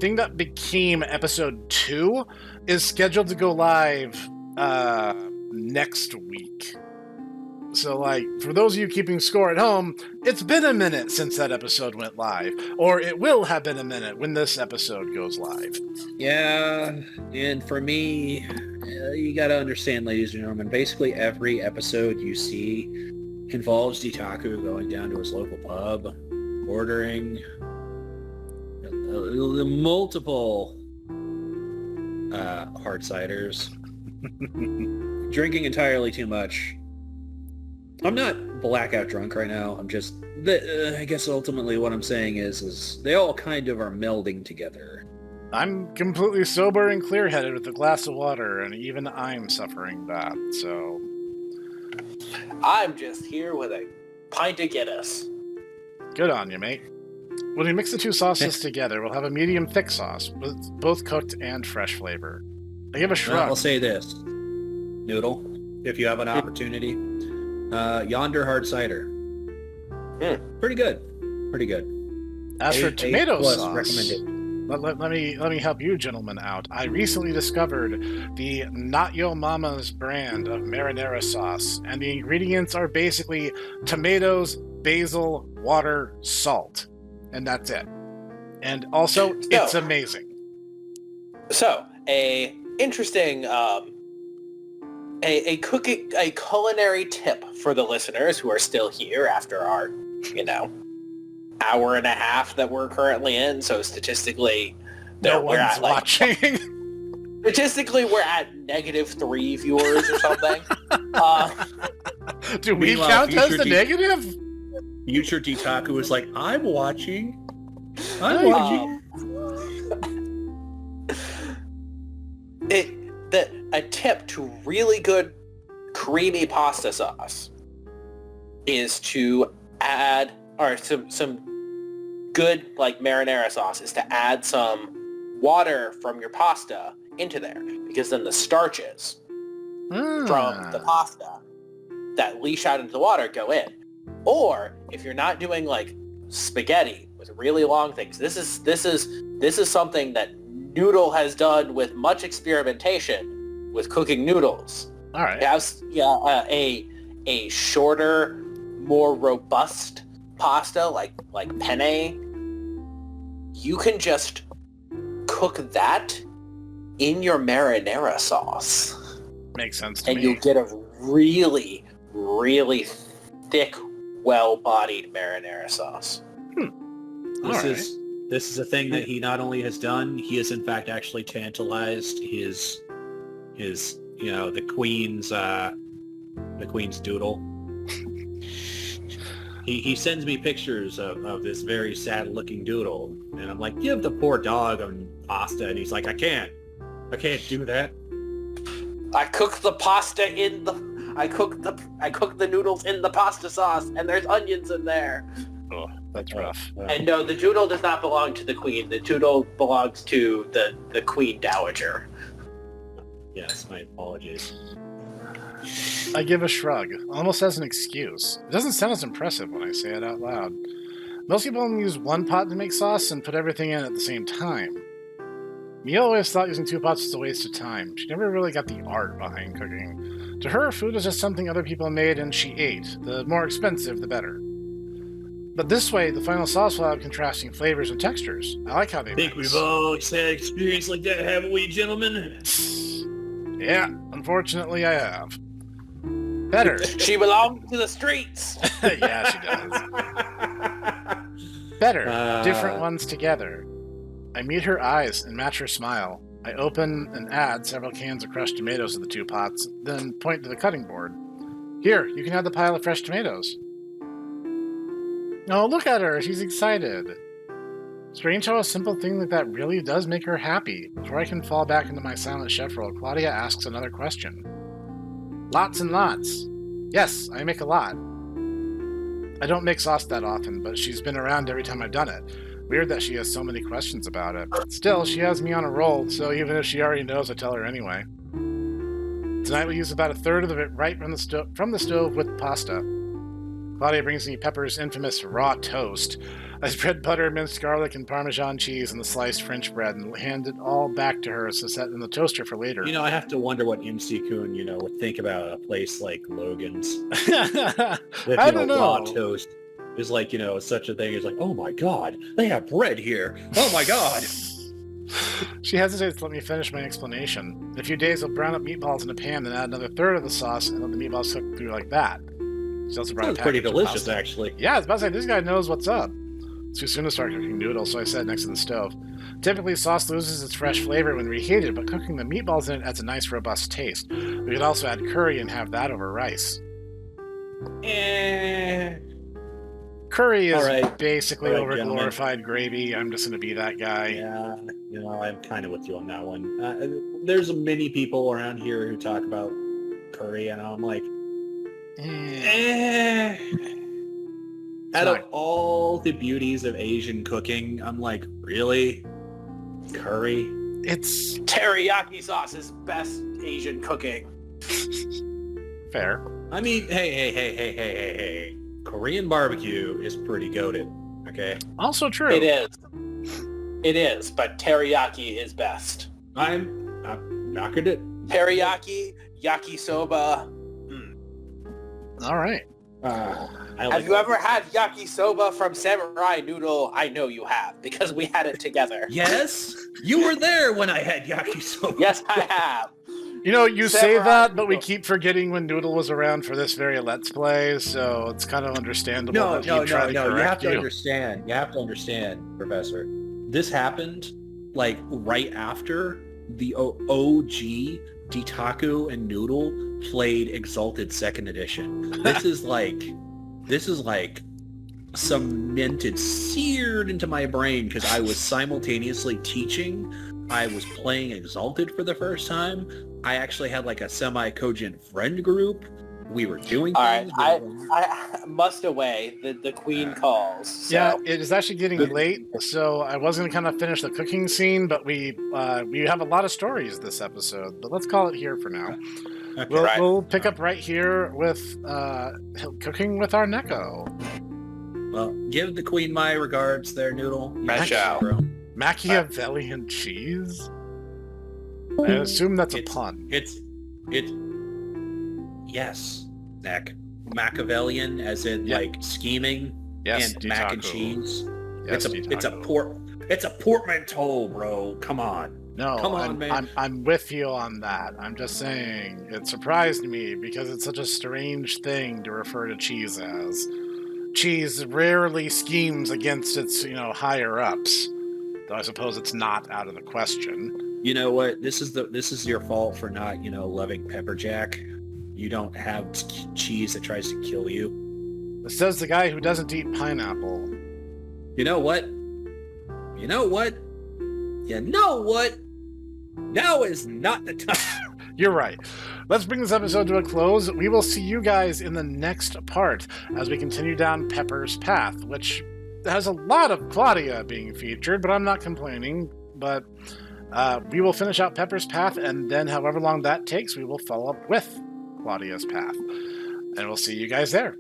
thing that became episode 2 is scheduled to go live next week. So, for those of you keeping score at home, it's been a minute since that episode went live. Or it will have been a minute when this episode goes live. Yeah, and for me, you gotta understand, ladies and gentlemen, basically every episode you see involves Ditaku going down to his local pub, ordering multiple hard ciders, drinking entirely too much. I'm not blackout drunk right now. I'm just, I guess ultimately what I'm saying is they all kind of are melding together. I'm completely sober and clear-headed with a glass of water, and even I'm suffering that, so... I'm just here with a pint of Guinness. Good on you, mate. When we mix the two sauces together, we'll have a medium thick sauce, with both cooked and fresh flavor. I give a shrug. I'll say this, Noodle, if you have an opportunity... Yonder hard cider. Pretty good. As for tomato sauce, recommended. Let me help you gentlemen out. I recently discovered the Not Yo Mama's brand of marinara sauce, and the ingredients are basically tomatoes, basil, water, salt, and that's it. And also, it's amazing. So, a interesting a culinary tip for the listeners who are still here after our, hour and a half that we're currently in. So statistically, no we're one's at watching. Statistically, we're at -3 viewers or something. Do we count as the negative? Future Ditaku is like, I'm watching. A tip to really good creamy pasta sauce is to add, or some good marinara sauce is to add some water from your pasta into there, because then the starches from the pasta that leach out into the water go in. Or if you're not doing spaghetti with really long things, this is something that Noodle has done with much experimentation with cooking noodles. All right. A shorter, more robust pasta like penne. You can just cook that in your marinara sauce. Makes sense to me. And you'll get a really, really thick, well-bodied marinara sauce. This is a thing that he not only has done, he has in fact actually tantalized his the queen's doodle. He sends me pictures of this very sad looking doodle, and I'm like, give the poor dog pasta, and he's like, I can't do that. I cook the pasta I cook the noodles in the pasta sauce, and there's onions in there. Oh, that's rough. And no, the doodle does not belong to the queen. The doodle belongs to the queen dowager. Yes, my apologies. I give a shrug, almost as an excuse. It doesn't sound as impressive when I say it out loud. Most people only use one pot to make sauce and put everything in at the same time. Mia always thought using 2 pots was a waste of time. She never really got the art behind cooking. To her, food was just something other people made and she ate. The more expensive, the better. But this way, the final sauce will have contrasting flavors and textures. I like how they I think mix. we've all had an experience like that, haven't we, gentlemen? Yeah, unfortunately I have. Better. She belongs to the streets. Yeah, she does. Better. Different ones together. I meet her eyes and match her smile. I open and add several cans of crushed tomatoes to the 2 pots, then point to the cutting board. Here, you can have the pile of fresh tomatoes. Oh, look at her. She's excited. Strange how a simple thing like that really does make her happy. Before I can fall back into my silent chef role, Clawdia asks another question. Lots and lots. Yes, I make a lot. I don't make sauce that often, but she's been around every time I've done it. Weird that she has so many questions about it. Still, she has me on a roll, so even if she already knows, I tell her anyway. Tonight we use about a third of it right from the stove with pasta. Clawdia brings me Pepper's infamous raw toast. I spread butter, minced garlic, and Parmesan cheese on the sliced French bread and hand it all back to her to set in the toaster for later. I have to wonder what MC-kun, would think about a place like Logan's. I don't know. Raw toast is like, such a thing. It's like, oh my God, they have bread here. Oh my God. She hesitates to let me finish my explanation. In a few days, I'll brown up meatballs in a pan, then add another third of the sauce and let the meatballs cook through like that. She also brought Sounds pretty delicious, actually. Yeah, I was about to say, this guy knows what's up. It's too soon to start cooking noodles, so I set it next to the stove. Typically, sauce loses its fresh flavor when reheated, but cooking the meatballs in it adds a nice, robust taste. We could also add curry and have that over rice. Curry is basically over-glorified gravy. I'm just going to be that guy. Yeah, I'm kind of with you on that one. There's many people around here who talk about curry, and I'm like, Out of all the beauties of Asian cooking, I'm like, really? Curry? It's... Teriyaki sauce is best Asian cooking. Fair. I mean, hey. Korean barbecue is pretty goated, okay? Also true. It is, but teriyaki is best. I'm not good at... Teriyaki, yakisoba. All right. Have you ever had yakisoba from Samurai Noodle? I know you have, because we had it together. Yes? You were there when I had yakisoba. Yes, I have. You say that, but we keep forgetting when Noodle was around for this very Let's Play, so it's kind of understandable that he'd try to correct you. You have to understand, Professor. This happened, right after the OG Ditaku and Noodle played Exalted 2nd Edition. This is cemented, seared into my brain because I was simultaneously teaching. I was playing Exalted for the first time. I actually had a semi-cogent friend group. We were doing things. All right, I must away. The queen calls. So. Yeah, it is actually getting late, so I was going to kind of finish the cooking scene, but we have a lot of stories this episode, but let's call it here for now. Okay. We'll pick up right here with cooking with our Neko. Well, give the queen my regards there, Noodle. Machiavellian cheese? I assume that's a pun. It's yes, Snek. Machiavellian, as in scheming. Yes, and mac and cheese. Yes, it's a portmanteau, bro. Come on. No, come on, man. I'm with you on that. I'm just saying it surprised me because it's such a strange thing to refer to cheese as. Cheese rarely schemes against its, higher ups. Though I suppose it's not out of the question. You know what? This is your fault for not, loving pepper jack. You don't have cheese that tries to kill you. This says the guy who doesn't eat pineapple. You know what? Now is not the time. You're right. Let's bring this episode to a close. We will see you guys in the next part as we continue down Pepper's path, which has a lot of Clawdia being featured, but I'm not complaining. But we will finish out Pepper's path, and then however long that takes, we will follow up with Clawdia's path. And we'll see you guys there.